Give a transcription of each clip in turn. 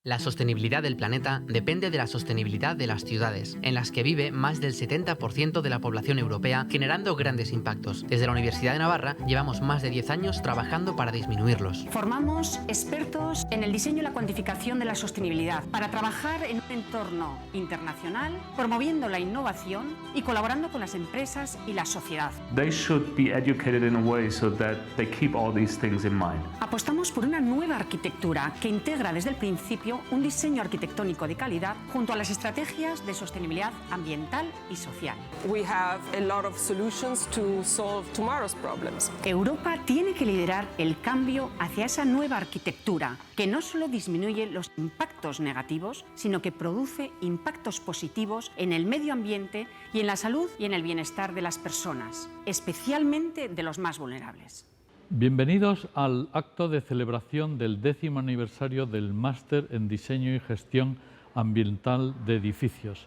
La sostenibilidad del planeta depende de la sostenibilidad de las ciudades, en las que vive más del 70% de la población europea, generando grandes impactos. Desde la Universidad de Navarra llevamos más de 10 años trabajando para disminuirlos. Formamos expertos en el diseño y la cuantificación de la sostenibilidad para trabajar en un entorno internacional, promoviendo la innovación y colaborando con las empresas y la sociedad. They should be educated in a way so that they keep all these things in mind. Apostamos por una nueva arquitectura que integra desde el principio un diseño arquitectónico de calidad junto a las estrategias de sostenibilidad ambiental y social. We have a lot of solutions to solve tomorrow's problems. Europa tiene que liderar el cambio hacia esa nueva arquitectura que no solo disminuye los impactos negativos, sino que produce impactos positivos en el medio ambiente y en la salud y en el bienestar de las personas, especialmente de los más vulnerables. Bienvenidos al acto de celebración del 10º aniversario del Máster en Diseño y Gestión Ambiental de Edificios.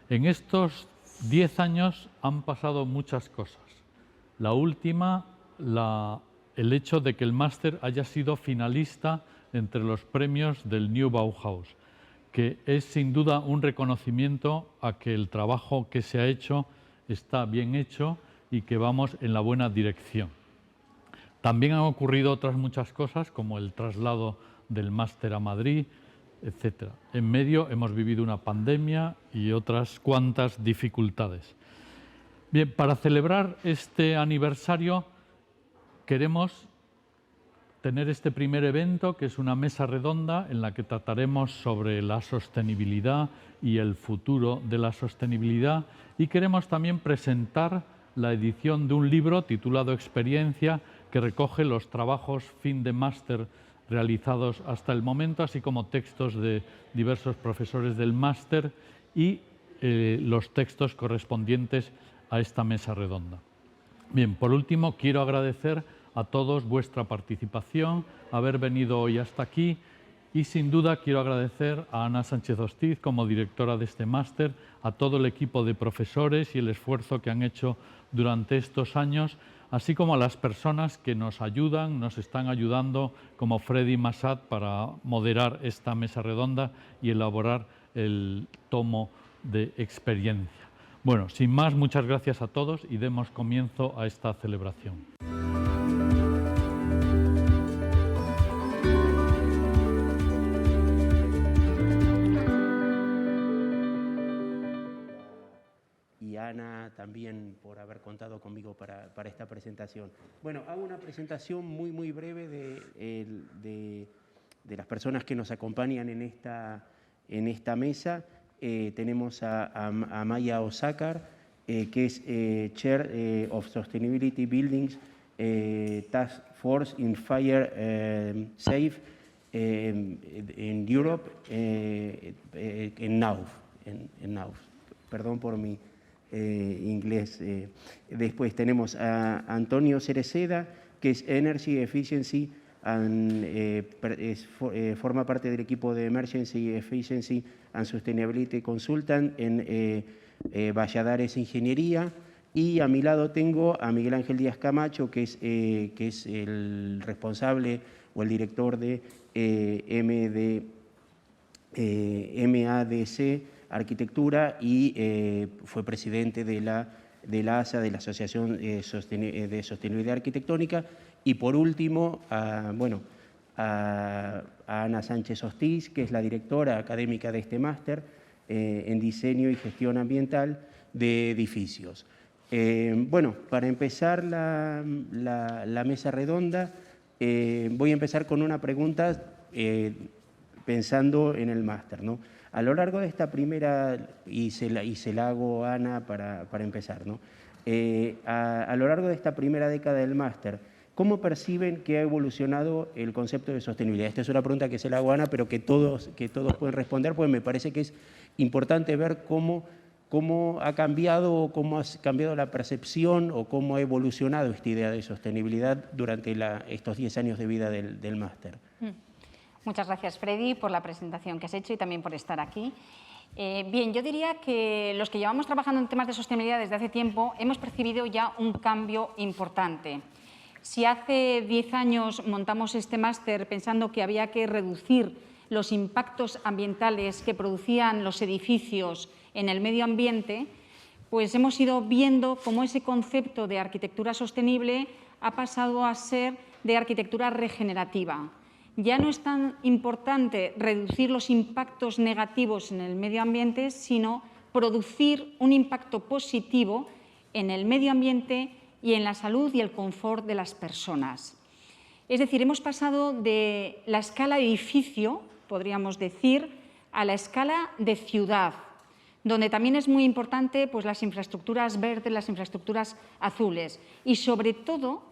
En estos 10 años han pasado muchas cosas. La última, el hecho de que el máster haya sido finalista entre los premios del New Bauhaus, que es sin duda un reconocimiento a que el trabajo que se ha hecho está bien hecho y que vamos en la buena dirección. También han ocurrido otras muchas cosas, como el traslado del máster a Madrid, etc. En medio hemos vivido una pandemia y otras cuantas dificultades. Bien, para celebrar este aniversario queremos tener este primer evento, que es una mesa redonda en la que trataremos sobre la sostenibilidad y el futuro de la sostenibilidad, y queremos también presentar la edición de un libro titulado Experiencia, que recoge los trabajos fin de máster realizados hasta el momento, así como textos de diversos profesores del máster y los textos correspondientes a esta mesa redonda. Bien, por último, quiero agradecer a todos vuestra participación, haber venido hoy hasta aquí, y sin duda quiero agradecer a Ana Sánchez Hostiz como directora de este máster, a todo el equipo de profesores y el esfuerzo que han hecho durante estos años, así como a las personas que nos ayudan, nos están ayudando, como Freddy Massad, para moderar esta mesa redonda y elaborar el tomo de experiencia. Bueno, sin más, muchas gracias a todos y demos comienzo a esta celebración. Y Ana también por haber contado conmigo para esta presentación. Bueno, hago una presentación muy breve de las personas que nos acompañan en esta mesa. Tenemos a Maya Osakar, que es Chair of Sustainability Buildings Task Force in Fire Safe en Europe, en NAUF. Perdón por mi inglés. Después tenemos a Antonio Cereceda, que es Energy Efficiency forma parte del equipo de Emergency Efficiency and Sustainability Consultant en Valladares Ingeniería. Y a mi lado tengo a Miguel Ángel Díaz Camacho, que es el responsable o el director de MADC Arquitectura y fue presidente de la ASA, de la Asociación de Sostenibilidad Arquitectónica. Y por último, a Ana Sánchez Hostiz, que es la directora académica de este máster en Diseño y Gestión Ambiental de Edificios. Para empezar la mesa redonda, voy a empezar con una pregunta pensando en el máster, ¿no? A lo largo de esta primera, y se la hago a Ana para empezar, ¿no? A lo largo de esta primera década del máster, ¿cómo perciben que ha evolucionado el concepto de sostenibilidad? Esta es una pregunta que se la hago a Ana, pero que todos pueden responder, porque me parece que es importante ver cómo ha cambiado, cómo ha cambiado la percepción o cómo ha evolucionado esta idea de sostenibilidad durante estos 10 años de vida del máster. Muchas gracias, Freddy, por la presentación que has hecho y también por estar aquí. Bien, yo diría que los que llevamos trabajando en temas de sostenibilidad desde hace tiempo hemos percibido ya un cambio importante. Si hace 10 años montamos este máster pensando que había que reducir los impactos ambientales que producían los edificios en el medio ambiente, pues hemos ido viendo cómo ese concepto de arquitectura sostenible ha pasado a ser de arquitectura regenerativa. Ya no es tan importante reducir los impactos negativos en el medio ambiente, sino producir un impacto positivo en el medio ambiente y en la salud y el confort de las personas. Es decir, hemos pasado de la escala edificio, podríamos decir, a la escala de ciudad, donde también es muy importante pues, las infraestructuras verdes, las infraestructuras azules y, sobre todo,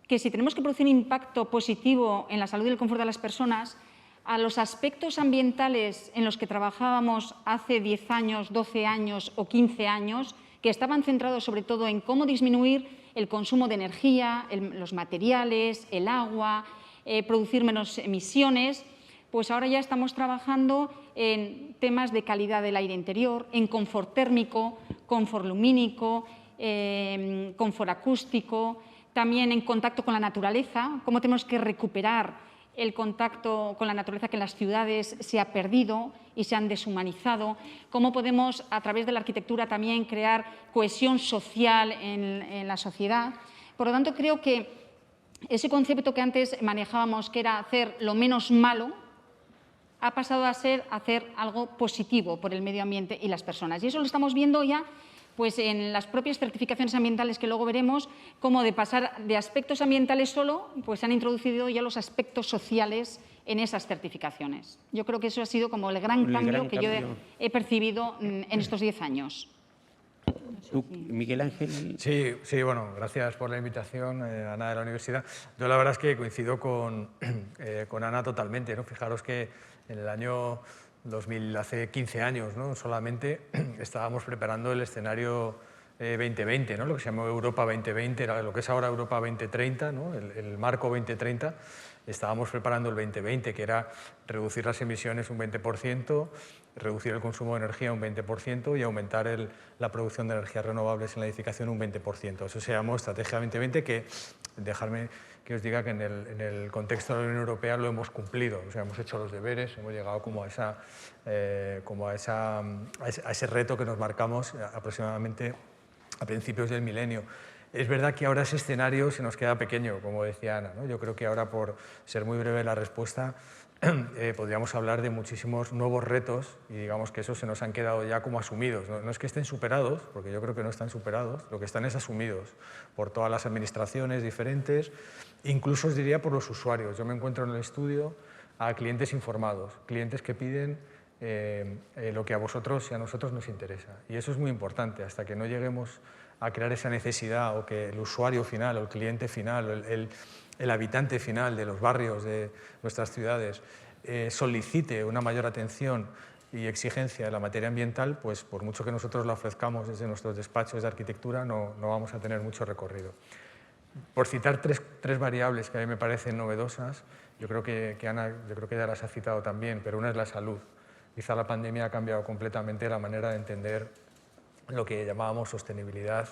que si tenemos que producir un impacto positivo en la salud y el confort de las personas, a los aspectos ambientales en los que trabajábamos hace 10 años, 12 años o 15 años, que estaban centrados sobre todo en cómo disminuir el consumo de energía, los materiales, el agua, producir menos emisiones, pues ahora ya estamos trabajando en temas de calidad del aire interior, en confort térmico, confort lumínico, confort acústico, también en contacto con la naturaleza, cómo tenemos que recuperar el contacto con la naturaleza que en las ciudades se ha perdido y se han deshumanizado, cómo podemos, a través de la arquitectura, también crear cohesión social en la sociedad. Por lo tanto, creo que ese concepto que antes manejábamos, que era hacer lo menos malo, ha pasado a ser hacer algo positivo por el medio ambiente y las personas. Y eso lo estamos viendo ya pues, en las propias certificaciones ambientales que luego veremos, cómo de pasar de aspectos ambientales solo, pues se han introducido ya los aspectos sociales en esas certificaciones. Yo creo que eso ha sido como el gran cambio que yo he percibido en estos 10 años. ¿Tú, Miguel Ángel? Sí, bueno, gracias por la invitación, Ana, de la universidad. Yo la verdad es que coincido con Ana totalmente, ¿no? Fijaros que en el año 2000, hace 15 años, ¿no? Solamente estábamos preparando el escenario 2020, ¿no? Lo que se llamó Europa 2020, era lo que es ahora Europa 2030, ¿no? El marco 2030. Estábamos preparando el 2020, que era reducir las emisiones un 20%, reducir el consumo de energía un 20% y aumentar la producción de energías renovables en la edificación un 20%. Eso se llamó Estrategia 2020, que, dejadme que os diga que en el contexto de la Unión Europea lo hemos cumplido. O sea, hemos hecho los deberes, hemos llegado como a ese reto que nos marcamos aproximadamente a principios del milenio. Es verdad que ahora ese escenario se nos queda pequeño, como decía Ana, ¿no? Yo creo que ahora, por ser muy breve la respuesta, podríamos hablar de muchísimos nuevos retos y digamos que esos se nos han quedado ya como asumidos. No es que estén superados, porque yo creo que no están superados, lo que están es asumidos por todas las administraciones diferentes, incluso os diría por los usuarios. Yo me encuentro en el estudio a clientes informados, clientes que piden lo que a vosotros y a nosotros nos interesa. Y eso es muy importante, hasta que no lleguemos a crear esa necesidad o que el usuario final o el cliente final o el habitante final de los barrios de nuestras ciudades solicite una mayor atención y exigencia de la materia ambiental, pues por mucho que nosotros la ofrezcamos desde nuestros despachos de arquitectura, no vamos a tener mucho recorrido. Por citar tres variables que a mí me parecen novedosas, yo creo que Ana, ya las ha citado también, pero una es la salud. Quizá la pandemia ha cambiado completamente la manera de entender lo que llamábamos sostenibilidad,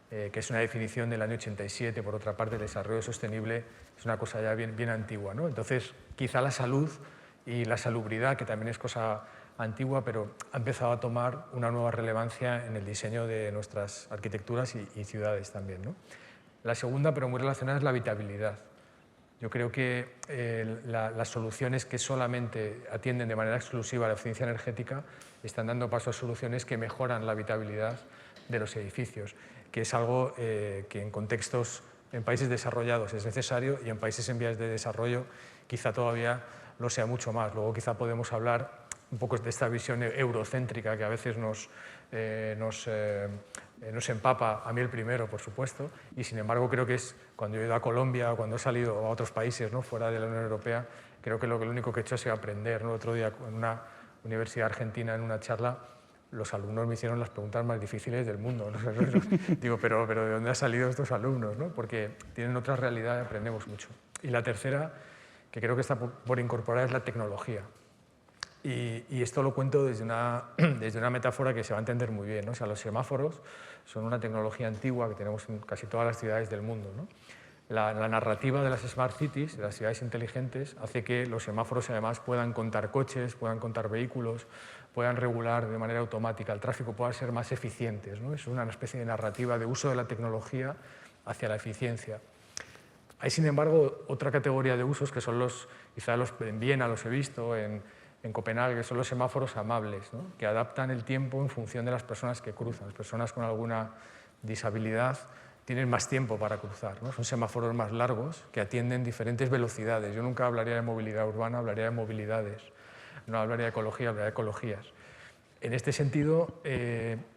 que es una definición del año 87, por otra parte el desarrollo sostenible es una cosa ya bien antigua, ¿no? Entonces, quizá la salud y la salubridad, que también es cosa antigua, pero ha empezado a tomar una nueva relevancia en el diseño de nuestras arquitecturas y ciudades también, ¿no? La segunda, pero muy relacionada, es la habitabilidad. Yo creo que las soluciones que solamente atienden de manera exclusiva a la eficiencia energética están dando paso a soluciones que mejoran la habitabilidad de los edificios, que es algo que en contextos, en países desarrollados es necesario y en países en vías de desarrollo quizá todavía lo sea mucho más. Luego quizá podemos hablar un poco de esta visión eurocéntrica que a veces nos empapa, a mí el primero, por supuesto, y sin embargo creo que es cuando he ido a Colombia o cuando he salido a otros países, ¿no?, fuera de la Unión Europea, creo que lo único que he hecho ha sido aprender, ¿no? El otro día en una universidad argentina, en una charla, los alumnos me hicieron las preguntas más difíciles del mundo, ¿no? Digo, pero ¿de dónde han salido estos alumnos, ¿no? Porque tienen otra realidad y aprendemos mucho. Y la tercera, que creo que está por incorporar, es la tecnología. Y esto lo cuento desde una metáfora que se va a entender muy bien, ¿no? O sea, los semáforos son una tecnología antigua que tenemos en casi todas las ciudades del mundo, ¿no? La narrativa de las Smart Cities, de las ciudades inteligentes, hace que los semáforos además puedan contar coches, puedan contar vehículos, puedan regular de manera automática el tráfico, puedan ser más eficientes, ¿no? Es una especie de narrativa de uso de la tecnología hacia la eficiencia. Hay, sin embargo, otra categoría de usos que son en Viena los he visto, en Copenhague, que son los semáforos amables, ¿no? Que adaptan el tiempo en función de las personas que cruzan. Las personas con alguna disabilidad tienen más tiempo para cruzar, ¿no? Son semáforos más largos que atienden diferentes velocidades. Yo nunca hablaría de movilidad urbana, hablaría de movilidades. No hablaría de ecología, hablaría de ecologías. En este sentido,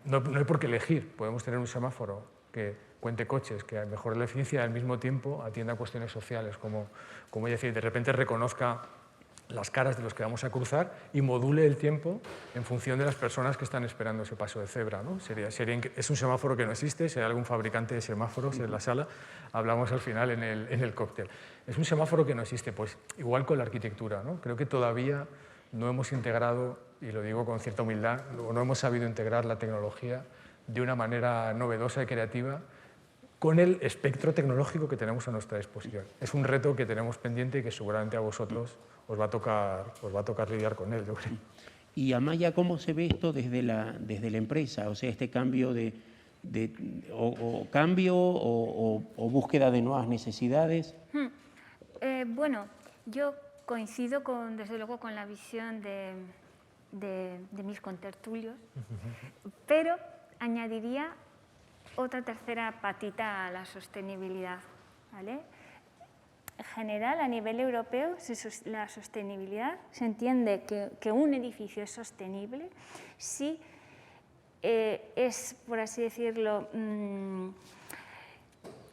no hay por qué elegir. Podemos tener un semáforo que cuente coches, que mejore la eficiencia y al mismo tiempo atienda cuestiones sociales, como decir, de repente reconozca las caras de los que vamos a cruzar y module el tiempo en función de las personas que están esperando ese paso de cebra, ¿no? Es un semáforo que no existe. Si hay algún fabricante de semáforos en la sala, hablamos al final en el cóctel. Es un semáforo que no existe, pues igual con la arquitectura, ¿no? Creo que todavía no hemos integrado, y lo digo con cierta humildad, no hemos sabido integrar la tecnología de una manera novedosa y creativa con el espectro tecnológico que tenemos a nuestra disposición. Es un reto que tenemos pendiente y que seguramente a vosotros os va a tocar lidiar con él, yo creo. Y Amaya, ¿cómo se ve esto desde la empresa? O sea, este cambio cambio o búsqueda de nuevas necesidades. Bueno, yo coincido desde luego con la visión de mis contertulios, pero añadiría otra tercera patita a la sostenibilidad, ¿vale? En general, a nivel europeo, la sostenibilidad se entiende que un edificio es sostenible si es, por así decirlo,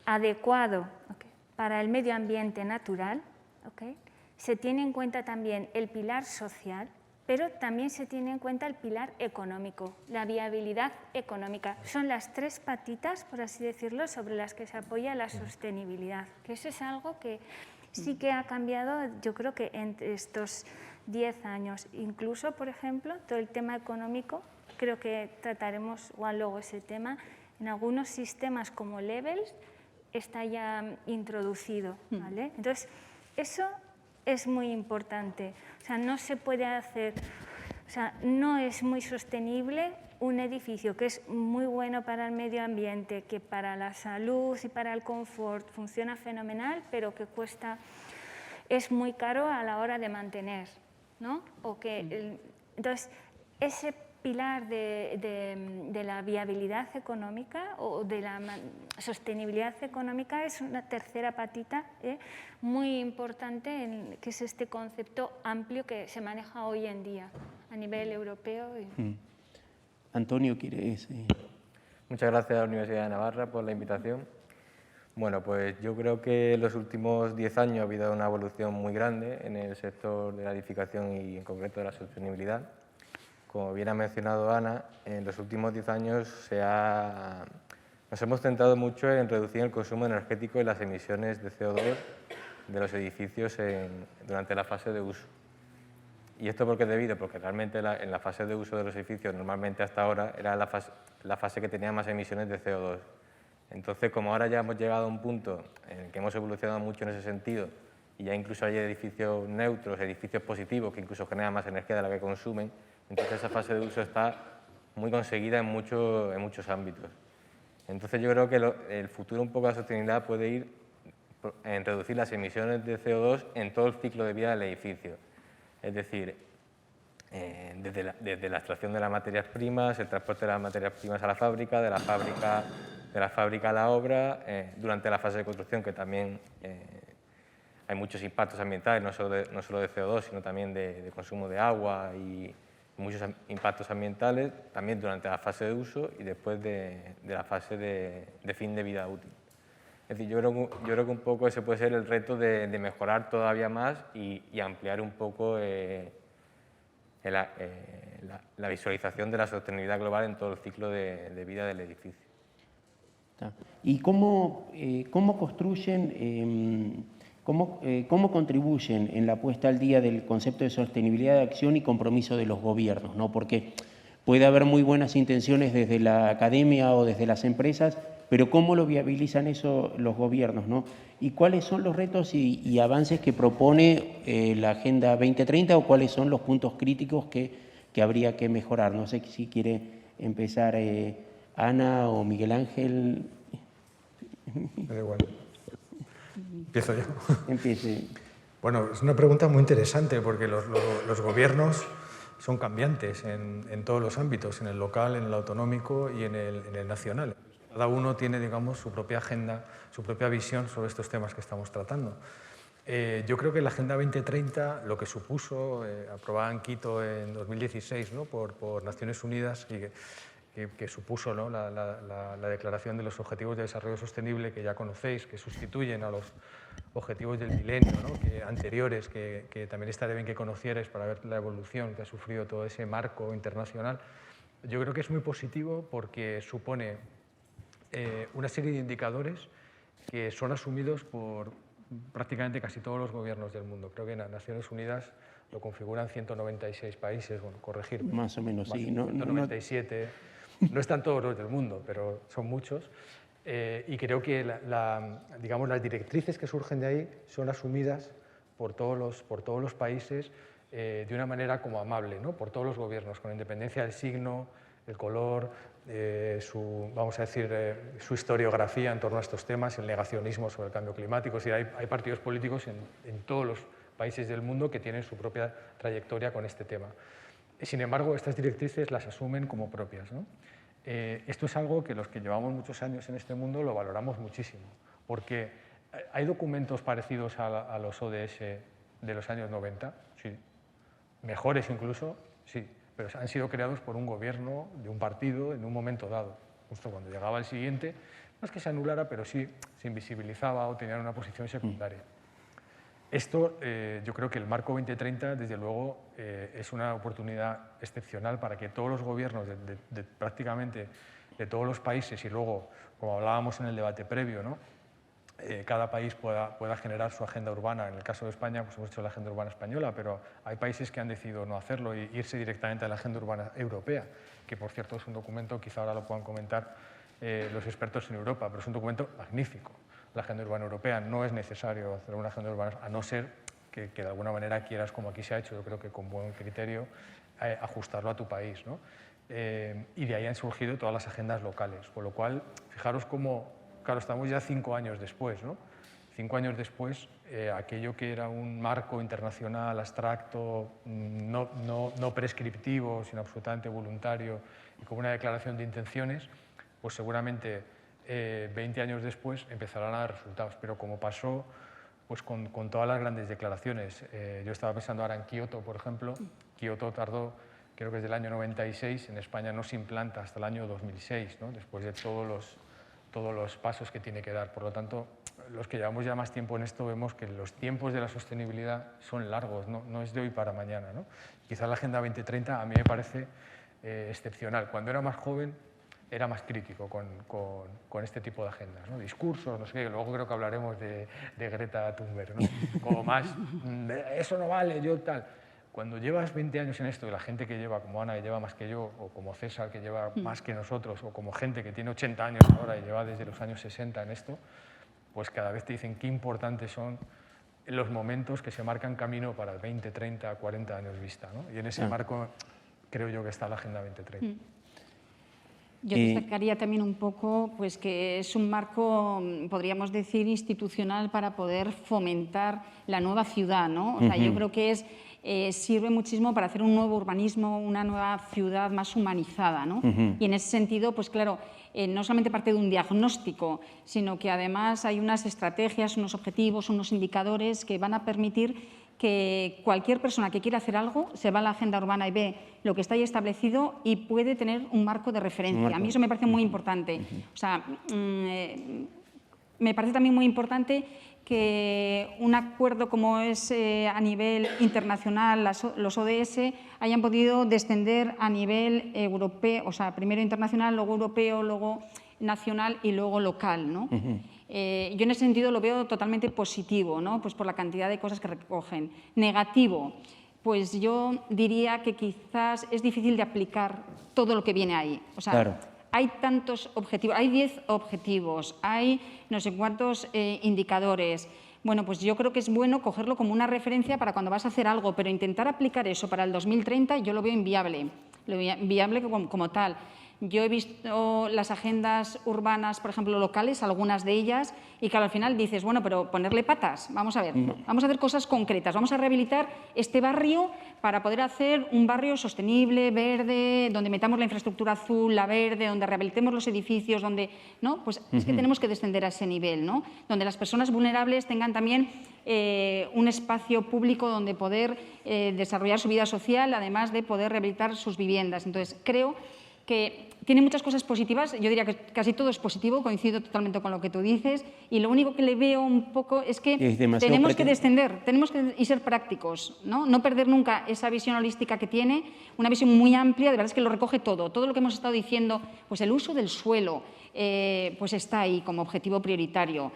adecuado, ¿okay?, para el medio ambiente natural, ¿okay? Se tiene en cuenta también el pilar social, pero también se tiene en cuenta el pilar económico, la viabilidad económica. Son las tres patitas, por así decirlo, sobre las que se apoya la sostenibilidad. Que eso es algo que sí que ha cambiado, yo creo que entre estos 10 años. Incluso, por ejemplo, todo el tema económico, creo que trataremos igual luego ese tema, en algunos sistemas como Levels está ya introducido, ¿vale? Entonces, eso es muy importante. O sea, no se puede hacer, o sea, no es muy sostenible un edificio que es muy bueno para el medio ambiente, que para la salud y para el confort funciona fenomenal, pero que es muy caro a la hora de mantener, ¿no? Entonces, ese pilar de la viabilidad económica o de la sostenibilidad económica es una tercera patita muy importante, que es este concepto amplio que se maneja hoy en día a nivel europeo. Antonio, ¿quieres? Muchas gracias a la Universidad de Navarra por la invitación. Bueno, pues yo creo que en los últimos 10 años ha habido una evolución muy grande en el sector de la edificación y en concreto de la sostenibilidad. Como bien ha mencionado Ana, en los últimos 10 años nos hemos centrado mucho en reducir el consumo energético y las emisiones de CO2 de los edificios durante la fase de uso. ¿Y esto por qué es debido? Porque realmente en la fase de uso de los edificios, normalmente hasta ahora, era la fase que tenía más emisiones de CO2. Entonces, como ahora ya hemos llegado a un punto en el que hemos evolucionado mucho en ese sentido, y ya incluso hay edificios neutros, edificios positivos, que incluso generan más energía de la que consumen, entonces esa fase de uso está muy conseguida en muchos ámbitos. Entonces yo creo que el futuro un poco de la sostenibilidad puede ir en reducir las emisiones de CO2 en todo el ciclo de vida del edificio. Es decir, desde la extracción de las materias primas, el transporte de las materias primas a la fábrica, de la fábrica a la obra, durante la fase de construcción, que también hay muchos impactos ambientales, no solo de CO2, sino también de consumo de agua y muchos impactos ambientales, también durante la fase de uso y después de la fase de fin de vida útil. Es decir, yo creo que un poco ese puede ser el reto de mejorar todavía más y ampliar un poco la visualización de la sostenibilidad global en todo el ciclo de vida del edificio. ¿Y cómo construyen, cómo contribuyen en la puesta al día del concepto de sostenibilidad de acción y compromiso de los gobiernos, ¿no? Porque puede haber muy buenas intenciones desde la academia o desde las empresas, pero ¿cómo lo viabilizan eso los gobiernos, ¿no? ¿Y cuáles son los retos y avances que propone la Agenda 2030 o cuáles son los puntos críticos que habría que mejorar? No sé si quiere empezar Ana o Miguel Ángel. Me da igual. Empiezo yo. Empiece. Bueno, es una pregunta muy interesante porque los gobiernos son cambiantes en todos los ámbitos, en el local, en el autonómico y en el nacional. Cada uno tiene, digamos, su propia agenda, su propia visión sobre estos temas que estamos tratando. Yo creo que la Agenda 2030, lo que supuso, aprobada en Quito en 2016, ¿no? por Naciones Unidas, y que supuso, ¿no? la Declaración de los Objetivos de Desarrollo Sostenible, que ya conocéis, que sustituyen a los Objetivos del Milenio, ¿no? Anteriores, que también estaría bien que conocierais para ver la evolución que ha sufrido todo ese marco internacional. Yo creo que es muy positivo porque supone una serie de indicadores que son asumidos por prácticamente casi todos los gobiernos del mundo. Creo que en las Naciones Unidas lo configuran 196 países, bueno, corregirme. Más o menos, sí. 197, no están todos los del mundo, pero son muchos. Y creo que digamos, las directrices que surgen de ahí son asumidas por todos los países de una manera como amable, ¿no? Por todos los gobiernos, con independencia del signo, el color, vamos a decir, su historiografía en torno a estos temas, el negacionismo sobre el cambio climático. Es decir, hay partidos políticos en todos los países del mundo que tienen su propia trayectoria con este tema. Sin embargo, estas directrices las asumen como propias, ¿no? Esto es algo que los que llevamos muchos años en este mundo lo valoramos muchísimo, porque hay documentos parecidos a los ODS de los años 90, sí, mejores incluso, sí, pero han sido creados por un gobierno de un partido en un momento dado. Justo cuando llegaba el siguiente, no es que se anulara, pero sí se invisibilizaba o tenía una posición secundaria. Esto, yo creo que el marco 2030, desde luego, es una oportunidad excepcional para que todos los gobiernos de prácticamente de todos los países y luego, como hablábamos en el debate previo, ¿no? Cada país pueda generar su agenda urbana. En el caso de España, pues hemos hecho la agenda urbana española, pero hay países que han decidido no hacerlo e irse directamente a la agenda urbana europea, que por cierto es un documento, quizá ahora lo puedan comentar los expertos en Europa, pero es un documento magnífico. La agenda urbana europea, no es necesario hacer una agenda urbana, a no ser que de alguna manera quieras, como aquí se ha hecho, yo creo que con buen criterio, ajustarlo a tu país, ¿no? Y de ahí han surgido todas las agendas locales, con lo cual, fijaros cómo, claro, estamos ya 5 años después, ¿no? 5 años después, aquello que era un marco internacional abstracto, no prescriptivo, sino absolutamente voluntario y con una declaración de intenciones, pues seguramente 20 años después empezarán a dar resultados. Pero como pasó pues con todas las grandes declaraciones, yo estaba pensando ahora en Kioto, por ejemplo. Kioto tardó, creo que desde el año 96, en España no se implanta hasta el año 2006, ¿no? Después de todos los pasos que tiene que dar. Por lo tanto, los que llevamos ya más tiempo en esto vemos que los tiempos de la sostenibilidad son largos, no es de hoy para mañana, ¿no? Quizás la Agenda 2030 a mí me parece excepcional. Cuando era más joven era más crítico con este tipo de agendas, ¿no? Discursos, no sé qué, luego creo que hablaremos de Greta Thunberg, ¿no? Como más, eso no vale, yo tal. Cuando llevas 20 años en esto y la gente que lleva, como Ana, que lleva más que yo, o como César, que lleva más que nosotros, o como gente que tiene 80 años ahora y lleva desde los años 60 en esto, pues cada vez te dicen qué importantes son los momentos que se marcan camino para 20, 30, 40 años vista, ¿no? Y en ese marco creo yo que está la Agenda 2030. Yo destacaría también un poco pues, que es un marco, podríamos decir, institucional para poder fomentar la nueva ciudad, ¿no? O sea, yo creo que sirve muchísimo para hacer un nuevo urbanismo, una nueva ciudad más humanizada, ¿no? Y en ese sentido, pues claro, no solamente parte de un diagnóstico, sino que además hay unas estrategias, unos objetivos, unos indicadores que van a permitir que cualquier persona que quiera hacer algo se va a la agenda urbana y ve lo que está ahí establecido y puede tener un marco de referencia. A mí eso me parece muy importante. O sea, me parece también muy importante que un acuerdo como es a nivel internacional, los ODS, hayan podido descender a nivel europeo, o sea, primero internacional, luego europeo, luego nacional y luego local, ¿no? Yo en ese sentido lo veo totalmente positivo, ¿no? Pues por la cantidad de cosas que recogen. Negativo, pues yo diría que quizás es difícil de aplicar todo lo que viene ahí. O sea, hay tantos objetivos, hay 10 objetivos, hay no sé cuántos indicadores. Bueno, pues yo creo que es bueno cogerlo como una referencia para cuando vas a hacer algo, pero intentar aplicar eso para el 2030 yo lo veo inviable, como tal. Yo he visto las agendas urbanas, por ejemplo, locales, algunas de ellas, y claro, al final dices, bueno, pero ponerle patas, vamos a ver, vamos a hacer cosas concretas, vamos a rehabilitar este barrio para poder hacer un barrio sostenible, verde, donde metamos la infraestructura azul, la verde, donde rehabilitemos los edificios, donde, ¿no? Pues es que tenemos que descender a ese nivel, ¿no? Donde las personas vulnerables tengan también un espacio público donde poder desarrollar su vida social, además de poder rehabilitar sus viviendas. Entonces, creo que tiene muchas cosas positivas, yo diría que casi todo es positivo, coincido totalmente con lo que tú dices, y lo único que le veo un poco es que tenemos que descender, tenemos que ser prácticos, ¿no? Perder nunca esa visión holística que tiene, una visión muy amplia, de verdad es que lo recoge todo lo que hemos estado diciendo, pues el uso del suelo, pues está ahí como objetivo prioritario.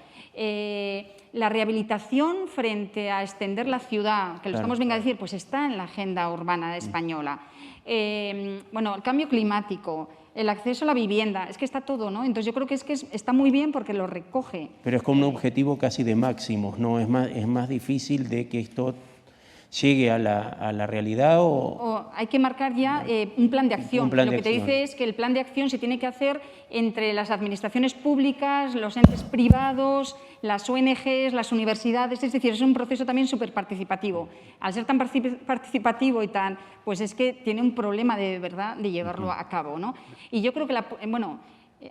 La rehabilitación frente a extender la ciudad, que lo estamos viendo a decir, pues está en la agenda urbana española. Bueno, el cambio climático, el acceso a la vivienda, es que está todo, ¿no? Entonces yo creo que está muy bien porque lo recoge. Pero es como un objetivo casi de máximos, ¿no? Es más difícil de que esto llegue a la realidad o hay que marcar ya un plan de acción. Lo que te dice es que el plan de acción se tiene que hacer entre las administraciones públicas, los entes privados, las ONGs, las universidades, es decir, es un proceso también súper participativo. Al ser tan participativo y tan, pues es que tiene un problema de verdad de llevarlo a cabo, ¿no? Y yo creo que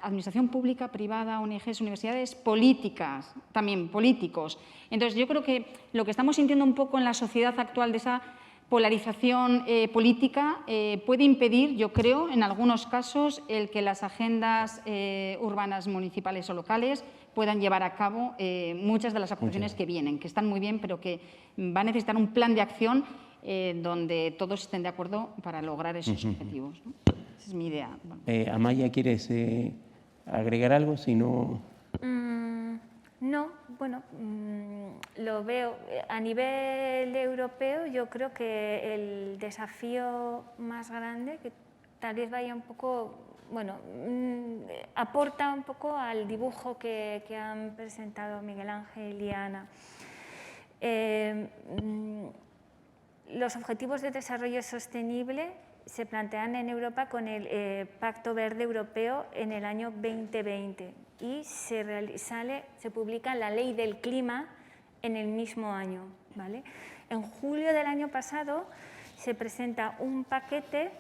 administración pública, privada, ONGs, universidades, políticas, también políticos. Entonces, yo creo que lo que estamos sintiendo un poco en la sociedad actual de esa polarización política puede impedir, yo creo, en algunos casos, el que las agendas urbanas municipales o locales puedan llevar a cabo muchas de las actuaciones que vienen, que están muy bien, pero que va a necesitar un plan de acción donde todos estén de acuerdo para lograr esos objetivos, ¿no? Esa es mi idea. Bueno. Amaya, ¿quieres agregar algo? Si no... No, bueno, lo veo a nivel europeo. Yo creo que el desafío más grande, que tal vez vaya un poco, bueno, aporta un poco al dibujo que han presentado Miguel Ángel y Ana. Los Objetivos de Desarrollo Sostenible se plantean en Europa con el Pacto Verde Europeo en el año 2020 y se publica la Ley del Clima en el mismo año, ¿vale? En julio del año pasado se presenta un paquete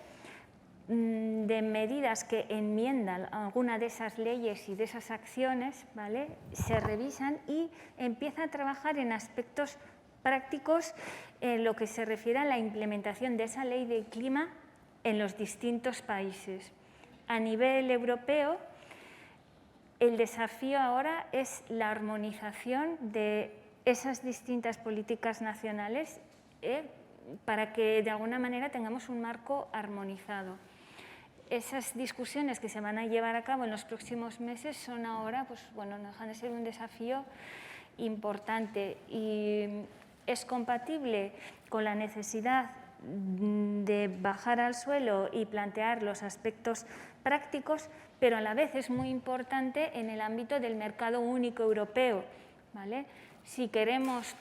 de medidas que enmiendan alguna de esas leyes y de esas acciones, ¿vale? Se revisan y empieza a trabajar en aspectos prácticos en lo que se refiere a la implementación de esa Ley del Clima en los distintos países. A nivel europeo, el desafío ahora es la armonización de esas distintas políticas nacionales para que de alguna manera tengamos un marco armonizado. Esas discusiones que se van a llevar a cabo en los próximos meses son ahora, pues bueno, no dejan de ser un desafío importante y es compatible con la necesidad de bajar al suelo y plantear los aspectos prácticos, pero a la vez es muy importante en el ámbito del mercado único europeo, ¿vale? Si queremos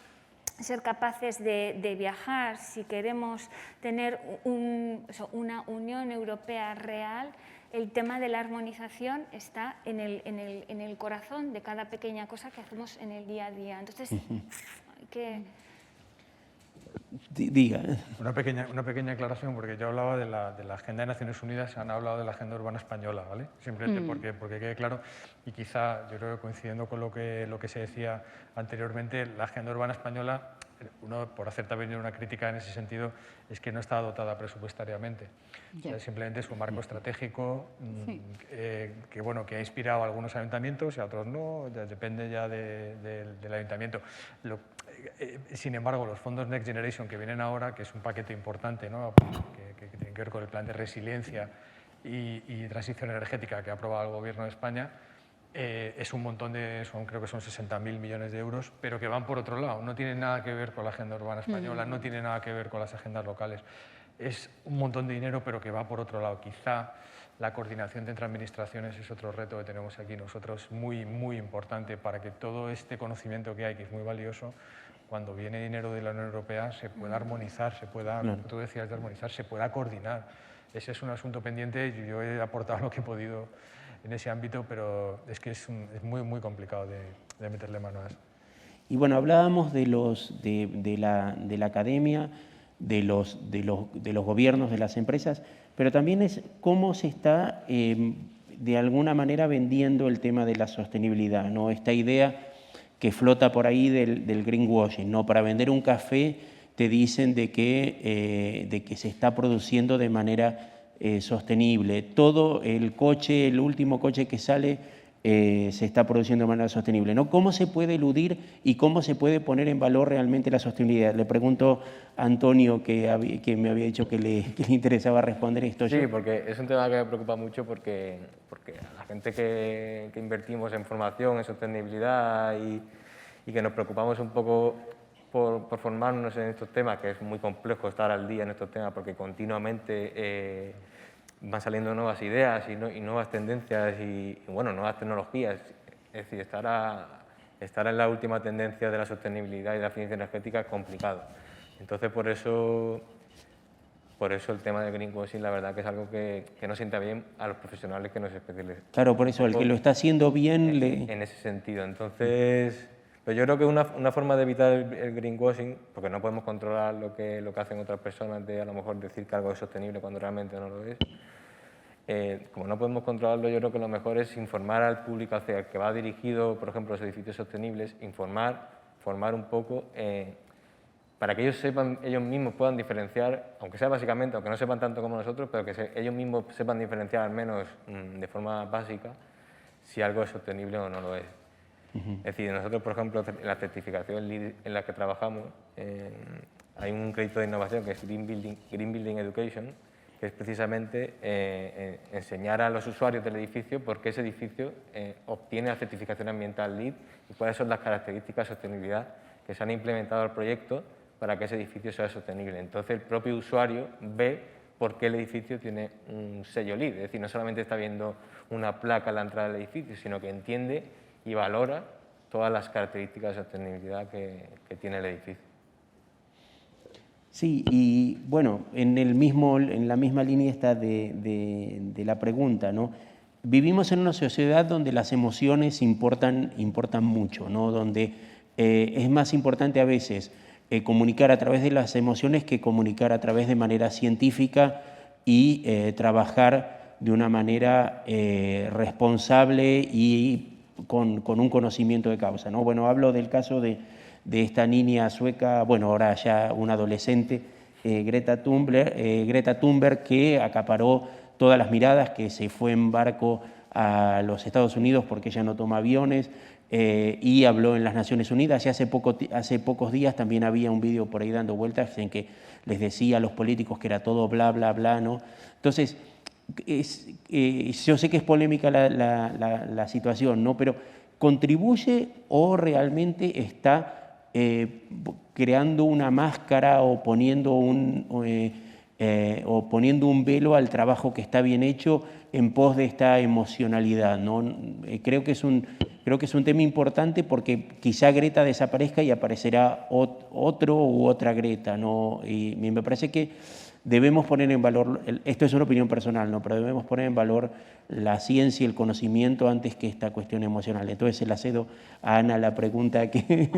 ser capaces de viajar, si queremos tener una Unión Europea real, el tema de la armonización está en el corazón de cada pequeña cosa que hacemos en el día a día. Entonces, hay que... Diga. Una pequeña aclaración, porque yo hablaba de la Agenda de Naciones Unidas, han hablado de la Agenda Urbana Española, ¿vale? Simplemente porque quede claro, y quizá, yo creo que coincidiendo con lo que se decía anteriormente, la Agenda Urbana Española, uno, por hacer también una crítica en ese sentido, es que no está dotada presupuestariamente. O sea, simplemente es un marco estratégico que ha inspirado a algunos ayuntamientos y a otros no, depende ya del ayuntamiento. Sin embargo, los fondos Next Generation que vienen ahora, que es un paquete importante, ¿no? que tiene que ver con el plan de resiliencia y transición energética que ha aprobado el Gobierno de España, es un montón creo que son 60.000 millones de euros, pero que van por otro lado, no tienen nada que ver con la agenda urbana española, no tienen nada que ver con las agendas locales. es un montón de dinero, pero que va por otro lado. Quizá la coordinación entre administraciones es otro reto que tenemos aquí nosotros muy, muy importante para que todo este conocimiento que hay, que es muy valioso, cuando viene dinero de la Unión Europea se pueda armonizar, se pueda, como tú decías de armonizar, se pueda coordinar. Ese es un asunto pendiente, yo he aportado lo que he podido en ese ámbito, pero es que es muy, muy complicado de meterle mano a eso. Y bueno, hablábamos de la academia, de los gobiernos, de las empresas, pero también es cómo se está de alguna manera vendiendo el tema de la sostenibilidad, ¿no? Esta idea que flota por ahí del greenwashing, ¿no? Para vender un café te dicen de que se está produciendo de manera sostenible. Todo el coche, el último coche que sale, se está produciendo de manera sostenible, ¿no? ¿Cómo se puede eludir y cómo se puede poner en valor realmente la sostenibilidad? Le pregunto a Antonio, que me había dicho que le interesaba responder esto. Sí, porque es un tema que me preocupa mucho porque a la gente que invertimos en formación, en sostenibilidad y que nos preocupamos un poco por formarnos en estos temas, que es muy complejo estar al día en estos temas porque continuamente van saliendo nuevas ideas y nuevas tendencias y bueno, nuevas tecnologías. Es decir, estar en la última tendencia de la sostenibilidad y de la eficiencia energética es complicado. Entonces, por eso el tema del greenwashing, la verdad que es algo que no sienta bien a los profesionales que nos especializan. Claro, por eso el que lo está haciendo bien en ese sentido. Entonces, pero yo creo que una forma de evitar el greenwashing, porque no podemos controlar lo que hacen otras personas de a lo mejor decir que algo es sostenible cuando realmente no lo es, como no podemos controlarlo, yo creo que lo mejor es informar al público hacia el que va dirigido, por ejemplo, los edificios sostenibles, formar un poco para que ellos sepan, ellos mismos puedan diferenciar, aunque sea básicamente, aunque no sepan tanto como nosotros, pero que ellos mismos sepan diferenciar al menos de forma básica si algo es sostenible o no lo es. Es decir, nosotros, por ejemplo, en la certificación LEED en la que trabajamos, hay un crédito de innovación que es Green Building Education, que es precisamente enseñar a los usuarios del edificio por qué ese edificio obtiene la certificación ambiental LEED y cuáles son las características de sostenibilidad que se han implementado al proyecto para que ese edificio sea sostenible. Entonces, el propio usuario ve por qué el edificio tiene un sello LEED, es decir, no solamente está viendo una placa en la entrada del edificio, sino que entiende y valora todas las características de sostenibilidad que tiene el edificio. Sí, y bueno, en la misma línea está de la pregunta, ¿no? Vivimos en una sociedad donde las emociones importan mucho, ¿no? Donde es más importante a veces comunicar a través de las emociones que comunicar a través de manera científica y trabajar de una manera responsable y con un conocimiento de causa, ¿no? Bueno, hablo del caso de esta niña sueca, bueno, ahora ya una adolescente, Greta Thunberg, que acaparó todas las miradas, que se fue en barco a los Estados Unidos porque ella no toma aviones, y habló en las Naciones Unidas. Y hace pocos días también había un vídeo por ahí dando vueltas en que les decía a los políticos que era todo bla, bla, bla, ¿no? Entonces, yo sé que es polémica la situación, ¿no? Pero ¿contribuye o realmente está creando una máscara o poniendo un velo al trabajo que está bien hecho en pos de esta emocionalidad, ¿no? Creo que es un tema importante porque quizá Greta desaparezca y aparecerá otro u otra Greta, ¿no? Y me parece que debemos poner en valor, esto es una opinión personal, ¿no? Pero debemos poner en valor la ciencia y el conocimiento antes que esta cuestión emocional. Entonces se la cedo a Ana la pregunta que...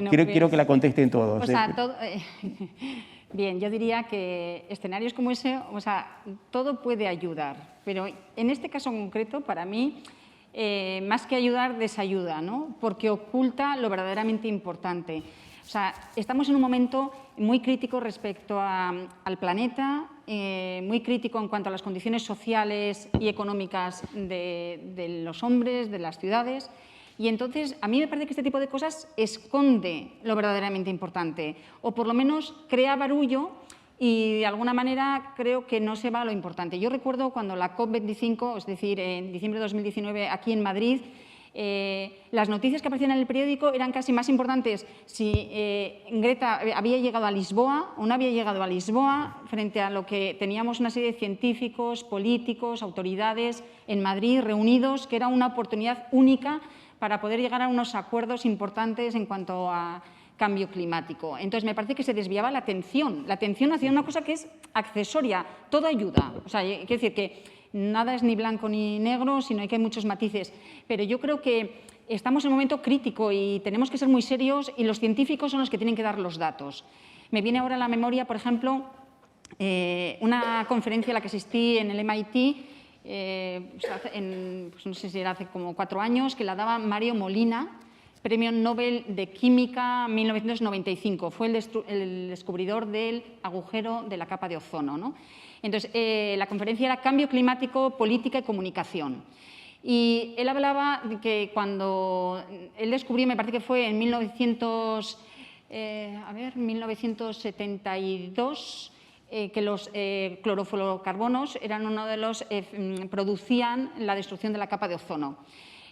quiero que la contesten todos. O sea, bien, yo diría que escenarios como ese, o sea, todo puede ayudar, pero en este caso concreto, para mí, más que ayudar, desayuda, ¿no? Porque oculta lo verdaderamente importante. O sea, estamos en un momento muy crítico respecto al planeta, muy crítico en cuanto a las condiciones sociales y económicas de los hombres, de las ciudades, y entonces a mí me parece que este tipo de cosas esconde lo verdaderamente importante, o por lo menos crea barullo y de alguna manera creo que no se va a lo importante. Yo recuerdo cuando la COP25, es decir, en diciembre de 2019 aquí en Madrid, Las noticias que aparecían en el periódico eran casi más importantes si Greta había llegado a Lisboa o no había llegado a Lisboa, frente a lo que teníamos una serie de científicos, políticos, autoridades en Madrid reunidos, que era una oportunidad única para poder llegar a unos acuerdos importantes en cuanto a cambio climático. Entonces, me parece que se desviaba la atención hacia una cosa que es accesoria, todo ayuda. O sea, quiero decir que nada es ni blanco ni negro, sino que hay muchos matices. Pero yo creo que estamos en un momento crítico y tenemos que ser muy serios y los científicos son los que tienen que dar los datos. Me viene ahora a la memoria, por ejemplo, una conferencia a la que asistí en el MIT, pues no sé si era hace como 4 años, que la daba Mario Molina, Premio Nobel de Química 1995. Fue el descubridor del agujero de la capa de ozono, ¿no? Entonces, la conferencia era Cambio climático, política y comunicación. Y él hablaba de que cuando él descubrió, me parece que fue en 1972, que los clorofluorocarbonos eran uno de los producían la destrucción de la capa de ozono.